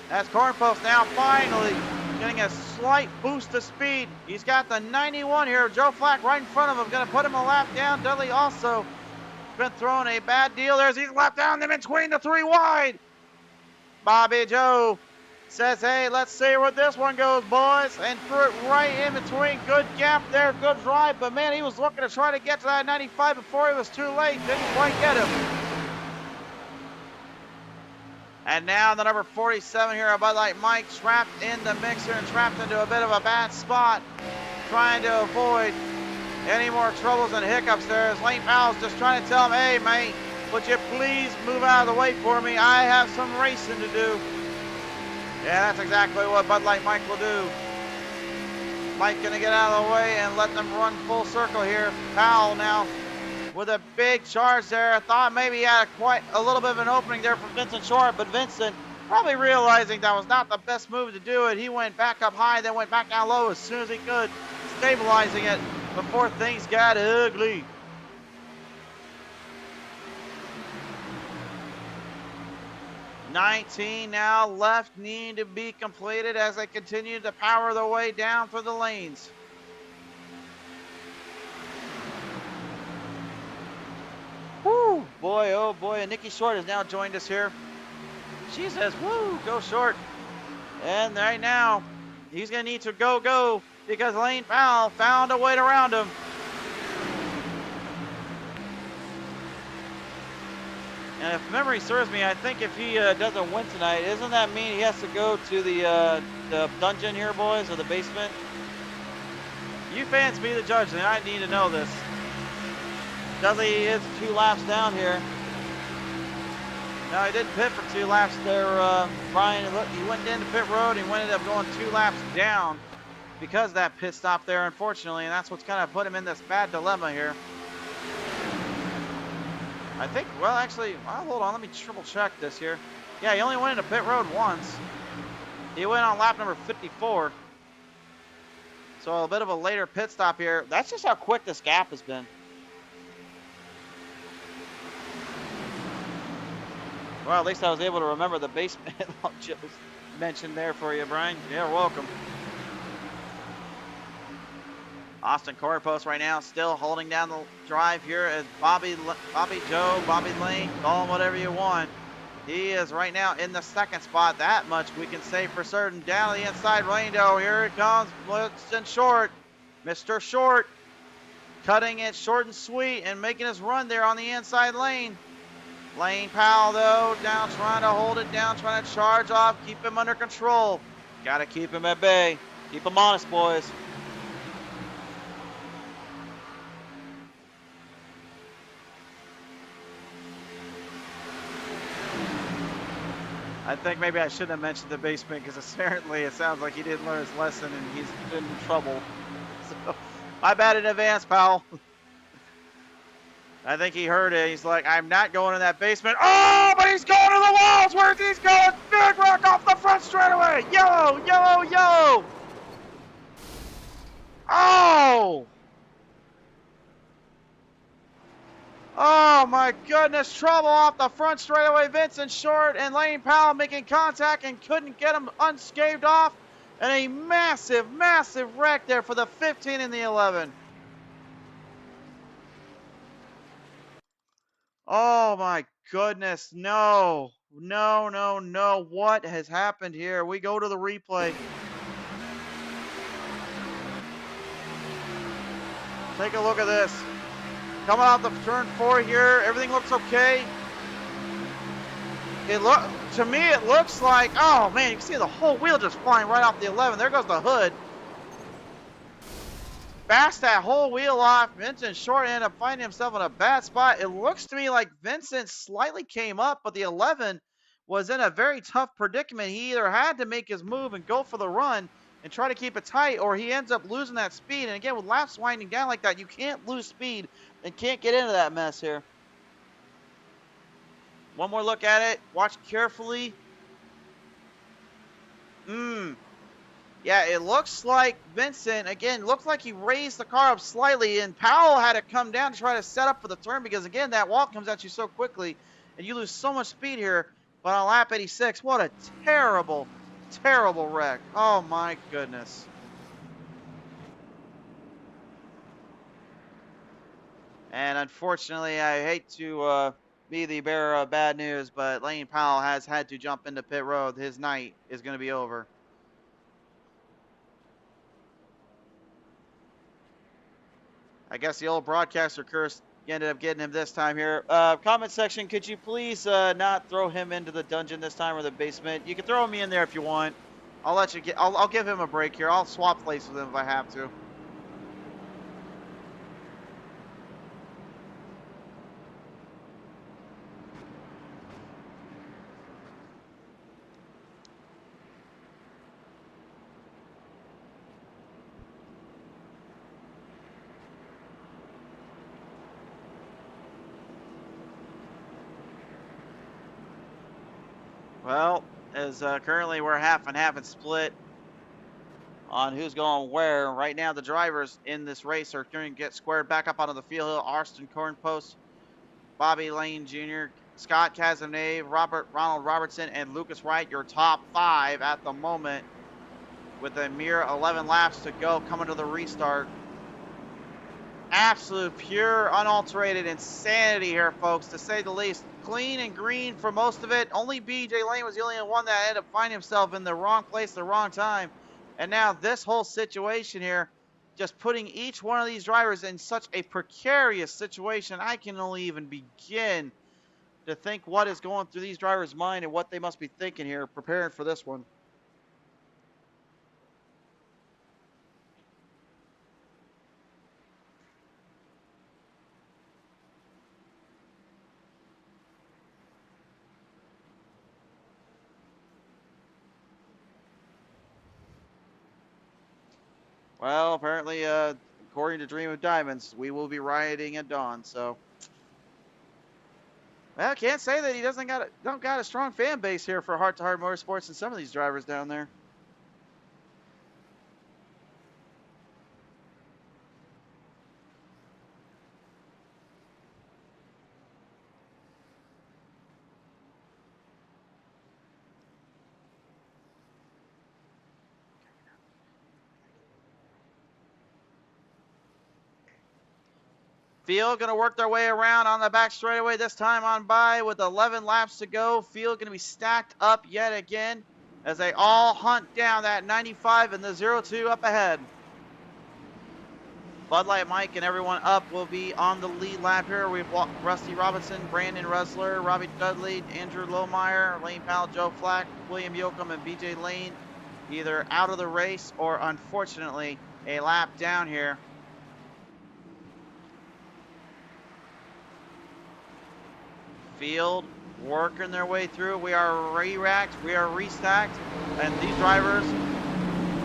As Cornpost now finally getting a slight boost of speed. He's got the 91 here. Joe Flack right in front of him. Going to put him a lap down. Dudley also been throwing a bad deal. There's he's lap down in between the 3 wide. Bobby Joe says, hey, let's see where this one goes, boys. And threw it right in between. Good gap there, good drive. But, man, he was looking to try to get to that 95 before he was too late. Didn't quite get him. And now the number 47 here, Bud Light Mike, trapped in the mixer and trapped into a bit of a bad spot. Trying to avoid any more troubles and hiccups there. As Lane Powell's just trying to tell him, hey, mate, would you please move out of the way for me? I have some racing to do. Yeah, that's exactly what Bud Light Mike will do. Mike gonna get out of the way and let them run full circle here. Powell now with a big charge there. I thought maybe he had quite a little bit of an opening there for Vincent Short, but Vincent probably realizing that was not the best move to do it. He went back up high, then went back down low as soon as he could, stabilizing it before things got ugly. $19 now left, need to be completed as they continue to power their way down through the lanes. Woo, boy, oh boy, and Nikki Short has now joined us here. She says, woo, go Short. And right now, he's going to need to go, because Lane Powell found a way around him. And if memory serves me, I think if he doesn't win tonight, doesn't that mean he has to go to the dungeon here, boys, or the basement? You fans be the judge, and I need to know this. Dudley is 2 laps down here. No, he didn't pit for 2 laps there, Brian. Look, he went into pit road. He ended up going 2 laps down because of that pit stop there, unfortunately, and that's what's kind of put him in this bad dilemma here. I think, well, actually, well, hold on. Let me triple check this here. Yeah, he only went into pit road once. He went on lap number 54. So a bit of a later pit stop here. That's just how quick this gap has been. Well, at least I was able to remember the basement mentioned there for you, Brian. You're welcome. Austin corner post right now, still holding down the drive here as Bobby Joe, Bobby Lane, call him whatever you want. He is right now in the second spot. That much we can say for certain. Down the inside lane, though. Here it comes. Blitzen Short. Mr. Short cutting it short and sweet and making his run there on the inside lane. Lane Powell, though, down trying to hold it down, trying to charge off, keep him under control. Got to keep him at bay. Keep him honest, boys. I think maybe I shouldn't have mentioned the basement because apparently it sounds like he didn't learn his lesson and he's been in trouble. So, my bad in advance, pal. I think he heard it. He's like, I'm not going in that basement. Oh, but he's going to the walls. Where's he going? Big rock off the front straightaway. Yo, yo, yo. Oh. Oh my goodness, trouble off the front straightaway. Vincent Short and Lane Powell making contact and couldn't get him unscathed off. And a massive, massive wreck there for the 15 and the 11. Oh my goodness, no. No, no, no. What has happened here? We go to the replay. Take a look at this. Coming out the turn 4 here, everything looks okay. To me, it looks like, oh man, you can see the whole wheel just flying right off the 11. There goes the hood. Fast that whole wheel off. Vincent Short ended up finding himself in a bad spot. It looks to me like Vincent slightly came up, but the 11 was in a very tough predicament. He either had to make his move and go for the run and try to keep it tight, or he ends up losing that speed. And again, with laps winding down like that, you can't lose speed and can't get into that mess here. One more look at it. Watch carefully. Yeah, it looks like Vincent, again, looks like he raised the car up slightly, and Powell had to come down to try to set up for the turn because, again, that wall comes at you so quickly, and you lose so much speed here. But on lap 86, what a terrible, terrible wreck. Oh, my goodness. And unfortunately, I hate to be the bearer of bad news, but Lane Powell has had to jump into pit road. His night is going to be over. I guess the old broadcaster curse ended up getting him this time here. Comment section, could you please not throw him into the dungeon this time or the basement? You can throw me in there if you want. I'll let you get. I'll give him a break here. I'll swap places with him if I have to. Well, as currently we're half and half and split on who's going where. Right now, the drivers in this race are going to get squared back up onto the field hill. Austin Cornpost, Bobby Lane Jr., Scott Cazenave, Ronald Robertson, and Lucas Wright, your top 5 at the moment, with a mere 11 laps to go coming to the restart. Absolute, pure, unalterated insanity here, folks, to say the least. Clean and green for most of it. Only BJ Lane was the only one that ended up finding himself in the wrong place at the wrong time. And now this whole situation here, just putting each one of these drivers in such a precarious situation, I can only even begin to think what is going through these drivers' mind and what they must be thinking here, preparing for this one. Well, apparently, according to Dream of Diamonds, we will be rioting at dawn, so. Well, I can't say that he don't got a strong fan base here for Heart to Heart Motorsports and some of these drivers down there. Field going to work their way around on the back straightaway this time on by with 11 laps to go. Field going to be stacked up yet again as they all hunt down that 95 and the 02 up ahead. Bud Light Mike and everyone up will be on the lead lap here. We've Rusty Robinson, Brandon Ressler, Robbie Dudley, Andrew Lohmeyer, Lane Powell, Joe Flack, William Yoakum, and BJ Lane either out of the race or unfortunately a lap down here. Field working their way through. We are re-racked, we are restacked, and these drivers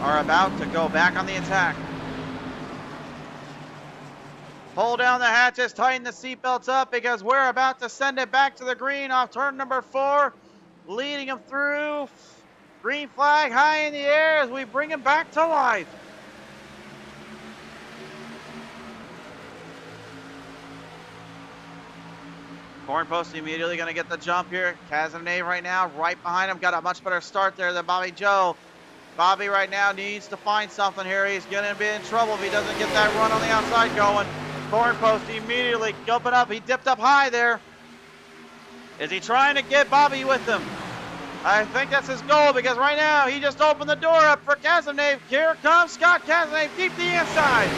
are about to go back on the attack. Pull down the hatches, tighten the seatbelts up because we're about to send it back to the green off turn number 4, leading them through. Green flag high in the air as we bring him back to life. Corn Post immediately going to get the jump here. Cazenave right now right behind him. Got a much better start there than Bobby Joe. Bobby right now needs to find something here. He's going to be in trouble if he doesn't get that run on the outside going. Corn Post immediately jumping up. He dipped up high there. Is he trying to get Bobby with him? I think that's his goal because right now he just opened the door up for Cazenave. Here comes Scott Cazenave deep the inside.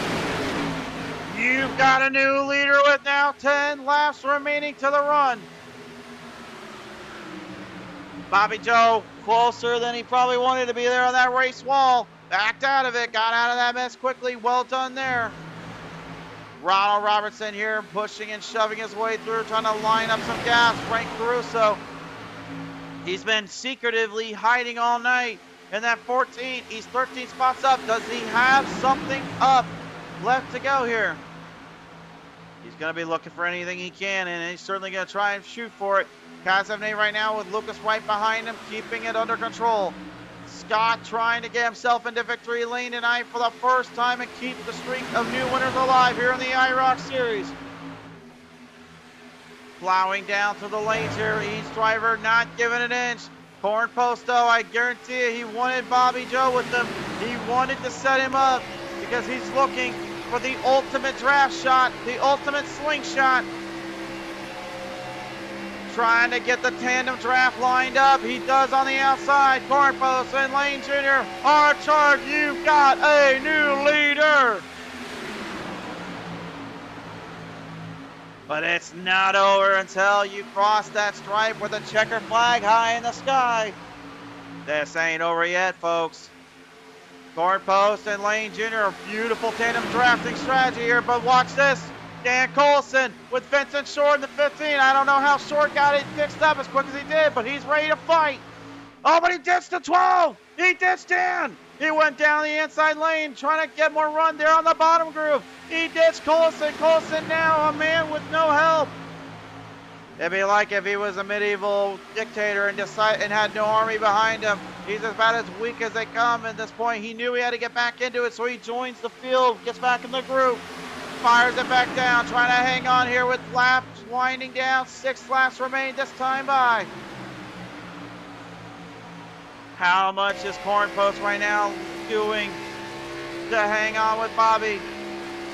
You've got a new leader with now 10 laps remaining to the run. Bobby Joe closer than he probably wanted to be there on that race wall. Backed out of it, got out of that mess quickly. Well done there. Ronald Robertson here pushing and shoving his way through, trying to line up some gas. Frank Caruso, he's been secretively hiding all night in that 14. He's 13 spots up. Does he have something up left to go here? He's going to be looking for anything he can, and he's certainly going to try and shoot for it. Cazenave right now with Lucas right behind him, keeping it under control. Scott trying to get himself into victory lane tonight for the first time and keep the streak of new winners alive here in the IROC Series. Plowing down through the lanes here, each driver not giving an inch. Corn Post, though, I guarantee you, he wanted Bobby Joe with him. He wanted to set him up because he's looking for the ultimate draft shot, the ultimate slingshot. Trying to get the tandem draft lined up. He does on the outside. Corn Post and Lane Jr. are charged. You've got a new leader. But it's not over until you cross that stripe with a checker flag high in the sky. This ain't over yet, folks. Corn Post and Lane Jr. Beautiful tandem drafting strategy here, but watch this. Dan Colson with Vincent Short in the 15. I don't know how Short got it fixed up as quick as he did, but he's ready to fight. Oh, but he ditched the 12. He ditched Dan. He went down the inside lane trying to get more run there on the bottom groove. He ditched Colson. Colson now a man with no help. It'd be like if he was a medieval dictator and had no army behind him. He's about as weak as they come at this point. He knew he had to get back into it, so he joins the field, gets back in the group. Fires it back down, trying to hang on here with laps winding down. 6 laps remain this time by. How much is Corn Post right now doing to hang on with Bobby?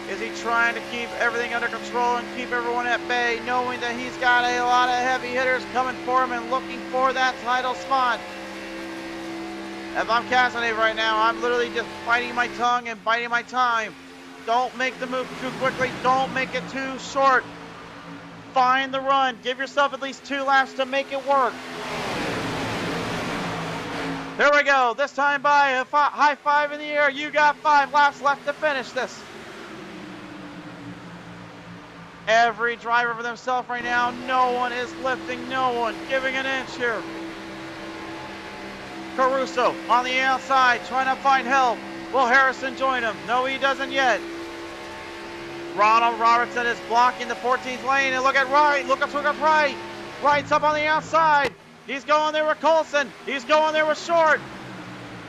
Is he trying to keep everything under control and keep everyone at bay, knowing that he's got a lot of heavy hitters coming for him and looking for that title spot? If I'm Cazenave right now, I'm literally just biting my tongue and biting my time. Don't make the move too quickly. Don't make it too short. Find the run. Give yourself at least 2 laps to make it work. There we go. This time by a high 5 in the air. You got 5 laps left to finish this. Every driver for themselves right now. No one is lifting. No one giving an inch here. Caruso on the outside trying to find help. Will Harrison join him? No, he doesn't yet. Ronald Robertson is blocking the 14th lane, and look at Wright. Look at Wright. Wright's up on the outside. He's going there with Colson. He's going there with Short.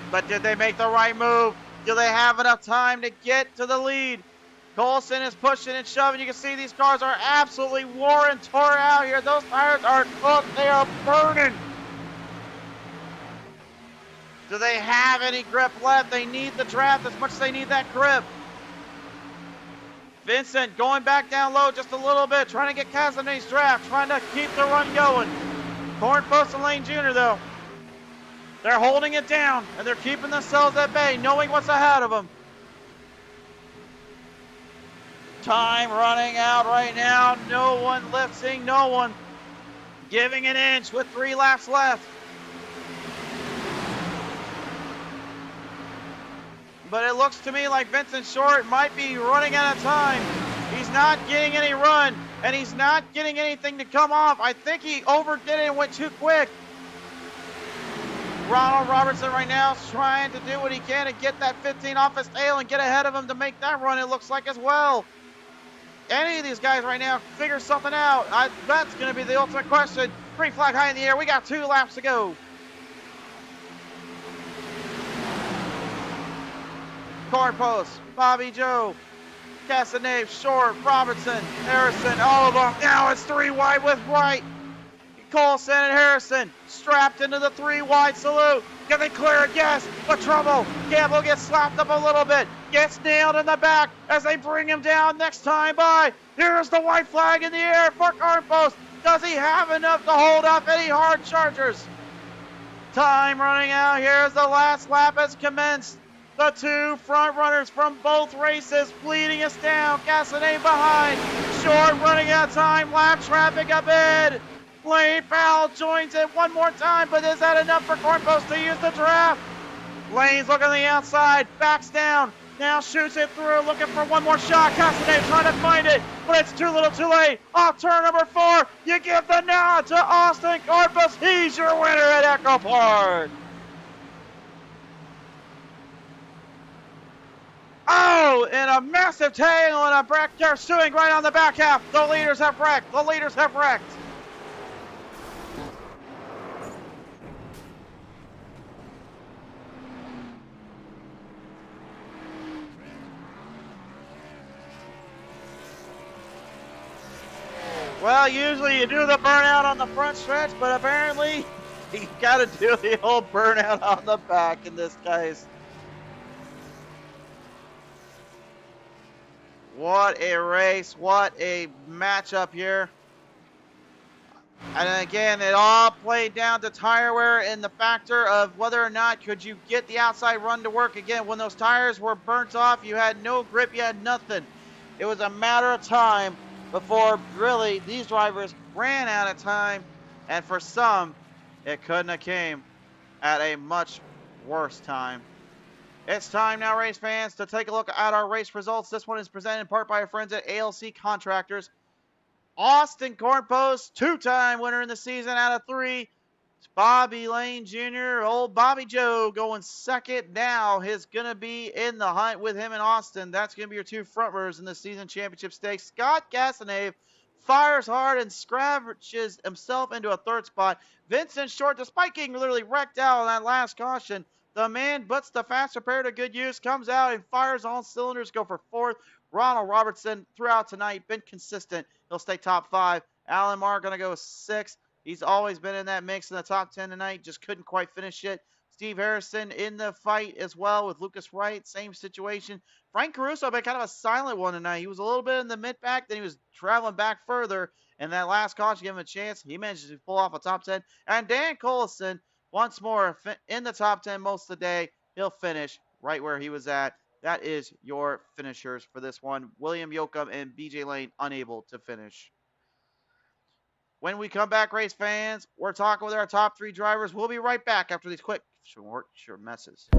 But did they make the right move? Do they have enough time to get to the lead? Colson is pushing and shoving. You can see these cars are absolutely wore and tore out here. Those tires are cooked. They are burning. Do they have any grip left? They need the draft as much as they need that grip. Vincent going back down low just a little bit, trying to get Casanet's draft, trying to keep the run going. Cornpost and Lane Jr. though, they're holding it down and they're keeping themselves at bay, knowing what's ahead of them. Time running out right now. No one lifting, no one giving an inch with 3 laps left. But it looks to me like Vincent Short might be running out of time. He's not getting any run, and he's not getting anything to come off. I think he overdid it and went too quick. Ronald Robertson right now is trying to do what he can to get that 15 off his tail and get ahead of him to make that run, it looks like, as well. Any of these guys right now figure something out. That's going to be the ultimate question. Green flag high in the air. We got 2 laps to go. Cornpost, Bobby Joe, Casanave, Short, Robertson, Harrison, all of them. Now it's 3 wide with Wright. Colson and Harrison strapped into the 3 wide salute. Can they clear it? Yes, but trouble. Campbell gets slapped up a little bit. Gets nailed in the back as they bring him down next time by. Here's the white flag in the air for Cornpost. Does he have enough to hold up any hard chargers? Time running out. Here's the last lap has commenced. The 2 front runners from both races bleeding us down. Casanave behind. Short running out of time. Lap traffic ahead. Lane Powell joins it one more time, but is that enough for Cornpost to use the draft? Lane's looking on the outside. Backs down. Now shoots it through, looking for one more shot. Casanave trying to find it, but it's too little too late. Off turn number 4. You give the nod to Austin Cornpost. He's your winner at Echo Park. Oh, and a massive tail and a break. They're suing right on the back half. The leaders have wrecked. The leaders have wrecked. Well, usually you do the burnout on the front stretch, but apparently you got to do the old burnout on the back in this case. What a race, what a matchup here. And again, it all played down to tire wear and the factor of whether or not could you get the outside run to work. Again, when those tires were burnt off, you had no grip, you had nothing. It was a matter of time before really these drivers ran out of time, and for some, it couldn't have came at a much worse time. It's time now, race fans, to take a look at our race results. This one is presented in part by our friends at ALC Contractors. Austin Cornpost, 2-time winner in the season out of 3. It's Bobby Lane Jr., old Bobby Joe, going second now. He's going to be in the hunt with him and Austin. That's going to be your 2 front runners in the season championship stakes. Scott Casanave fires hard and scratches himself into a 3rd spot. Vincent Short, despite getting literally wrecked out on that last caution, the man puts the faster pair to good use, comes out and fires all cylinders, go for 4th. Ronald Robertson throughout tonight, been consistent. He'll stay top 5. Alan Marr going to go 6th. He's always been in that mix in the top 10 tonight, just couldn't quite finish it. Steve Harrison in the fight as well with Lucas Wright, same situation. Frank Caruso been kind of a silent one tonight. He was a little bit in the mid-pack, then he was traveling back further, and that last caution gave him a chance. He managed to pull off a top 10. And Dan Collison, once more in the top 10 most of the day. He'll finish right where he was at. That is your finishers for this one. William Yoakum and BJ Lane unable to finish. When we come back, race fans, we're talking with our top 3 drivers. We'll be right back after these quick, short messages.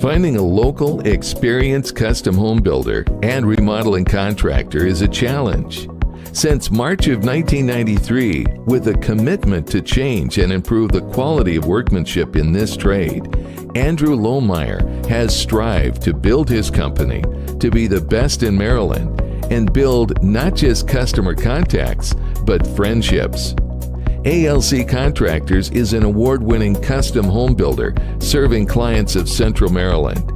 Finding a local, experienced custom home builder and remodeling contractor is a challenge. Since March of 1993, with a commitment to change and improve the quality of workmanship in this trade, Andrew Lohmeyer has strived to build his company to be the best in Maryland and build not just customer contacts, but friendships. ALC Contractors is an award-winning custom home builder serving clients of Central Maryland.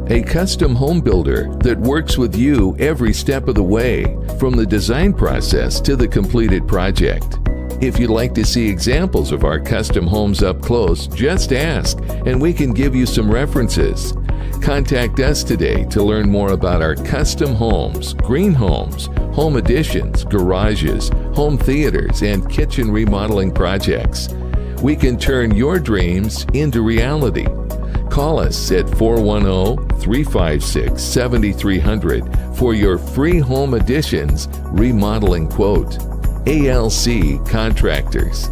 A custom home builder that works with you every step of the way, from the design process to the completed project. If you'd like to see examples of our custom homes up close, just ask and we can give you some references. Contact us today to learn more about our custom homes, green homes, home additions, garages, home theaters, and kitchen remodeling projects. We can turn your dreams into reality. Call us at 410-356-7300 for your free home additions remodeling quote. ALC Contractors.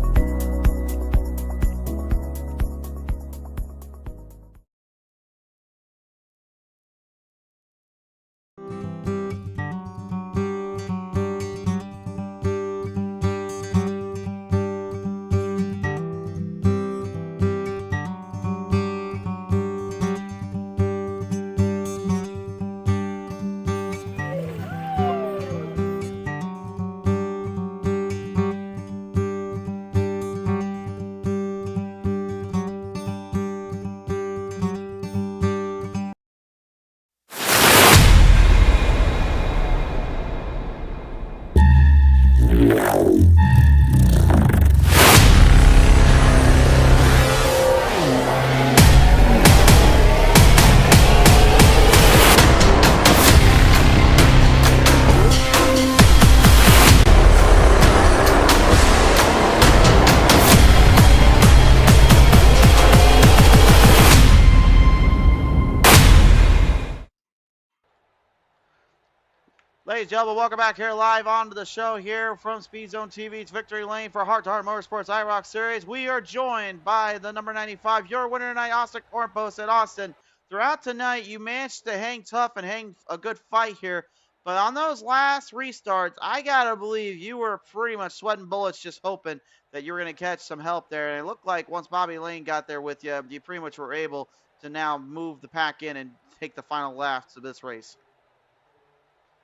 Ladies and gentlemen, welcome back here live onto the show here from Speed Zone TV's Victory Lane for Heart to Heart Motorsports IROC Series. We are joined by the number 95, your winner tonight, Austin Cornpost. At Austin, throughout tonight, you managed to hang tough and hang a good fight here. But on those last restarts, I got to believe you were pretty much sweating bullets just hoping that you were going to catch some help there. And it looked like once Bobby Lane got there with you, you pretty much were able to now move the pack in and take the final laps of this race.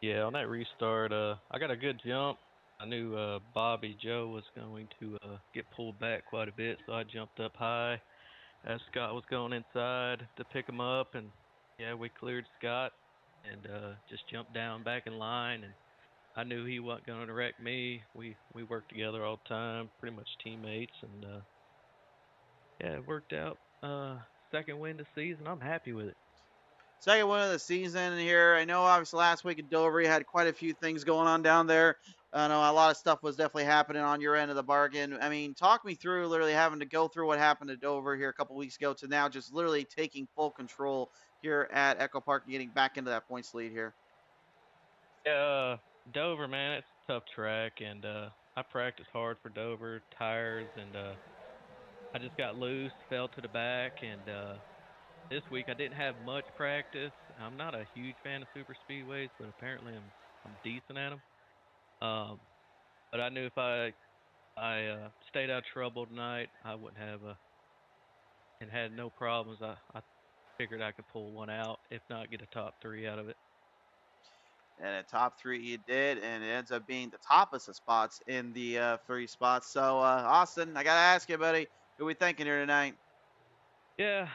Yeah, on that restart, I got a good jump. I knew Bobby Joe was going to get pulled back quite a bit, so I jumped up high as Scott was going inside to pick him up, and yeah, we cleared Scott and just jumped down back in line. And I knew he wasn't going to wreck me. We worked together all the time, pretty much teammates, and yeah, it worked out. Second win this season, I'm happy with it. Second win of the season here. I know obviously last week at Dover you had quite a few things going on down there. I know a lot of stuff was definitely happening on your end of the bargain. I mean, talk me through literally having to go through what happened at Dover here a couple weeks ago to now just literally taking full control here at Echo Park and getting back into that points lead here. Yeah, Dover, man, it's a tough track, and I practiced hard for Dover tires, and I just got loose, fell to the back, and this week I didn't have much practice. I'm not a huge fan of super speedways, but apparently I'm decent at them. But I knew if I stayed out of trouble tonight, I wouldn't have and had no problems. I figured I could pull one out, if not get a top three out of it. And at top three you did, and it ends up being the toppest of spots in the three spots. So Austin, I gotta ask you, buddy, who we thinking here tonight? Yeah,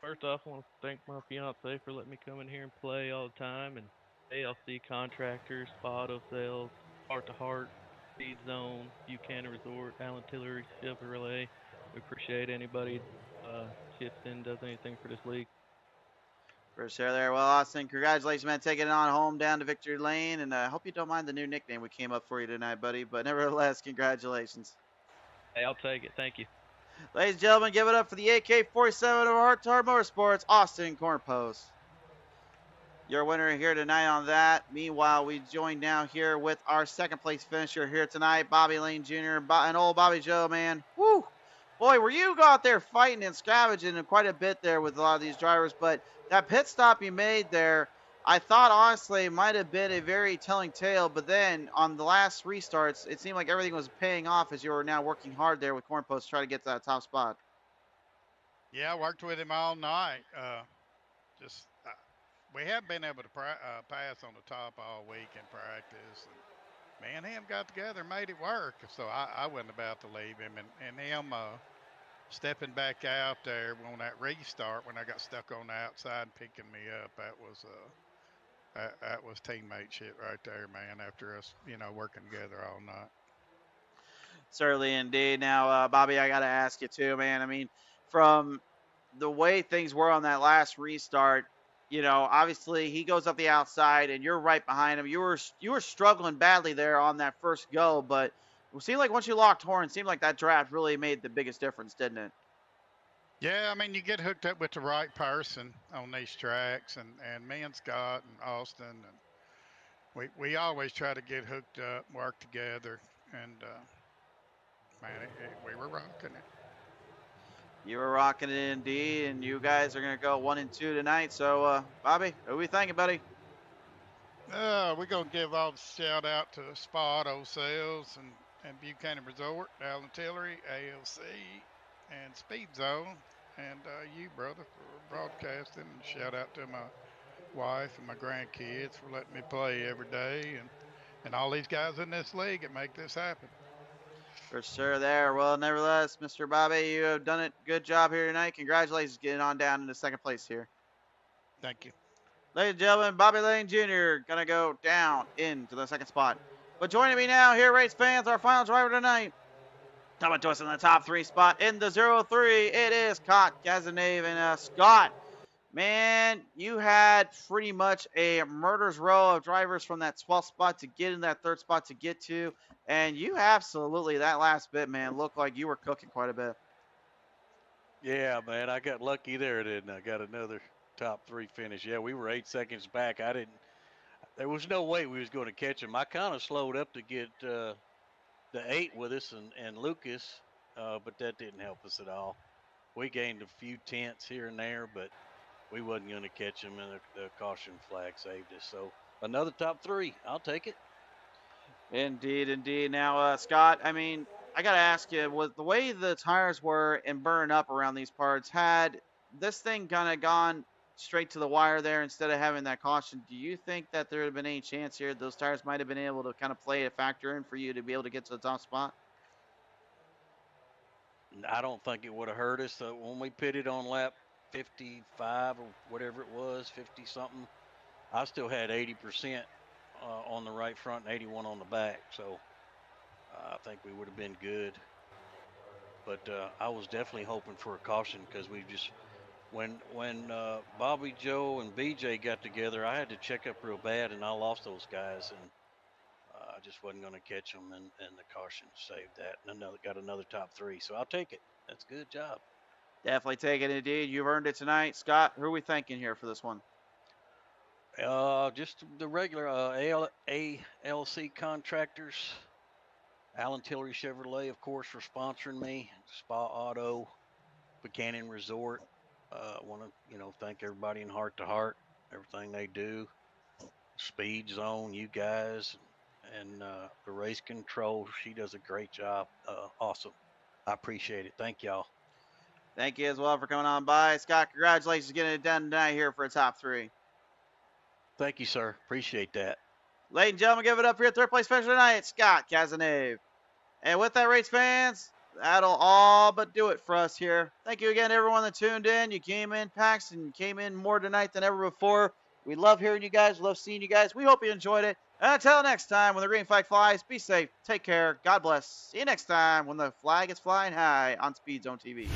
first off, I want to thank my fiance for letting me come in here and play all the time, and ALC contractors, spa auto sales, heart to heart, speed zone, Buchanan Resort, Allen Tillery, Chevrolet. We appreciate anybody chips in, does anything for this league. For sure there. Well, Austin, congratulations, man, taking it on home down to Victory Lane. And I hope you don't mind the new nickname we came up for you tonight, buddy. But nevertheless, congratulations. Hey, I'll take it. Thank you. Ladies and gentlemen, give it up for the AK-47 of Heart to Heart Motorsports, Austin Cornpost. Your winner here tonight on that. Meanwhile, we join now here with our second place finisher here tonight, Bobby Lane Jr. and old Bobby Joe, man. Woo! Boy, were you out there fighting and scavenging quite a bit there with a lot of these drivers, but that pit stop you made there, I thought honestly might have been a very telling tale, but then on the last restarts, it seemed like everything was paying off as you were now working hard there with Cornpost to try to get to that top spot. Yeah, I worked with him all night. Just we haven't been able to pass on the top all week in practice. And me and him got together and made it work. So I wasn't about to leave him. And him stepping back out there on that restart when I got stuck on the outside and picking me up, that was teammate shit right there, man, after us, working together all night. Certainly indeed. Now, Bobby, I got to ask you too, man. I mean, from the way things were on that last restart, obviously he goes up the outside and you're right behind him. You were struggling badly there on that first go, but it seemed like once you locked horns, it seemed like that draft really made the biggest difference, didn't it? Yeah, I mean, you get hooked up with the right person on these tracks, and me and Scott and Austin, and we always try to get hooked up, work together, and man, we were rocking it. You were rocking it indeed, and you guys are going to go 1-2 tonight. So, Bobby, who are we thinking, buddy? We're gonna give all the shout out to Spa Auto Sales and Buchanan Resort, Allen Tillery, ALC, and Speed Zone, and you, brother, for broadcasting. And shout out to my wife and my grandkids for letting me play every day, and all these guys in this league that make this happen. For sure there. Well, nevertheless, Mr. Bobby, you have done it. Good job here tonight. Congratulations getting on down into second place here. Thank you. Ladies and gentlemen, Bobby Lane Jr. going to go down into the second spot. But joining me now here, race fans, our final driver tonight. Coming to us in the top 3 spot in the 0-3, it is Scott Cazenave. And Scott, man, you had pretty much a murder's row of drivers from that 12th spot to get in that 3rd spot to get to. And you absolutely, that last bit, man, looked like you were cooking quite a bit. Yeah, man, I got lucky there, didn't I? Got another top 3 finish. Yeah, we were 8 seconds back. There was no way we was going to catch him. I kind of slowed up to get the 8 with us and Lucas, but that didn't help us at all. We gained a few tenths here and there, but we wasn't going to catch him, and the caution flag saved us. So another top 3. I'll take it. Indeed, indeed. Now, Scott, I mean, I got to ask you, with the way the tires were and burning up around these parts, had this thing kind of gone straight to the wire there instead of having that caution, do you think that there would have been any chance here those tires might have been able to kind of play a factor in for you to be able to get to the top spot? I don't think it would have hurt us. When we pitted on lap 55 or whatever it was, 50 something, I still had 80% on the right front and 81 on the back. So I think we would have been good. But I was definitely hoping for a caution because we just, when Bobby, Joe, and BJ got together, I had to check up real bad, and I lost those guys, and I just wasn't going to catch them, and the caution saved that, and got another top 3. So I'll take it. That's a good job. Definitely take it, indeed. You've earned it tonight. Scott, who are we thinking here for this one? Just the regular ALC contractors. Allen Tillery Chevrolet, of course, for sponsoring me. Spa Auto, Buchanan Resort. Want to thank everybody in Heart to Heart, everything they do. Speed Zone, you guys, and the race control. She does a great job. Awesome. I appreciate it. Thank y'all. Thank you as well for coming on by. Scott, congratulations on getting it done tonight here for a top 3. Thank you, sir. Appreciate that. Ladies and gentlemen, give it up for your 3rd place finisher tonight, Scott Cazenave. And with that, race fans, that'll all but do it for us here. Thank you again, everyone that tuned in. You came in packs and came in more tonight than ever before. We love hearing you guys. We love seeing you guys. We hope you enjoyed it. And until next time, when the green flag flies, be safe. Take care. God bless. See you next time when the flag is flying high on Speed Zone TV.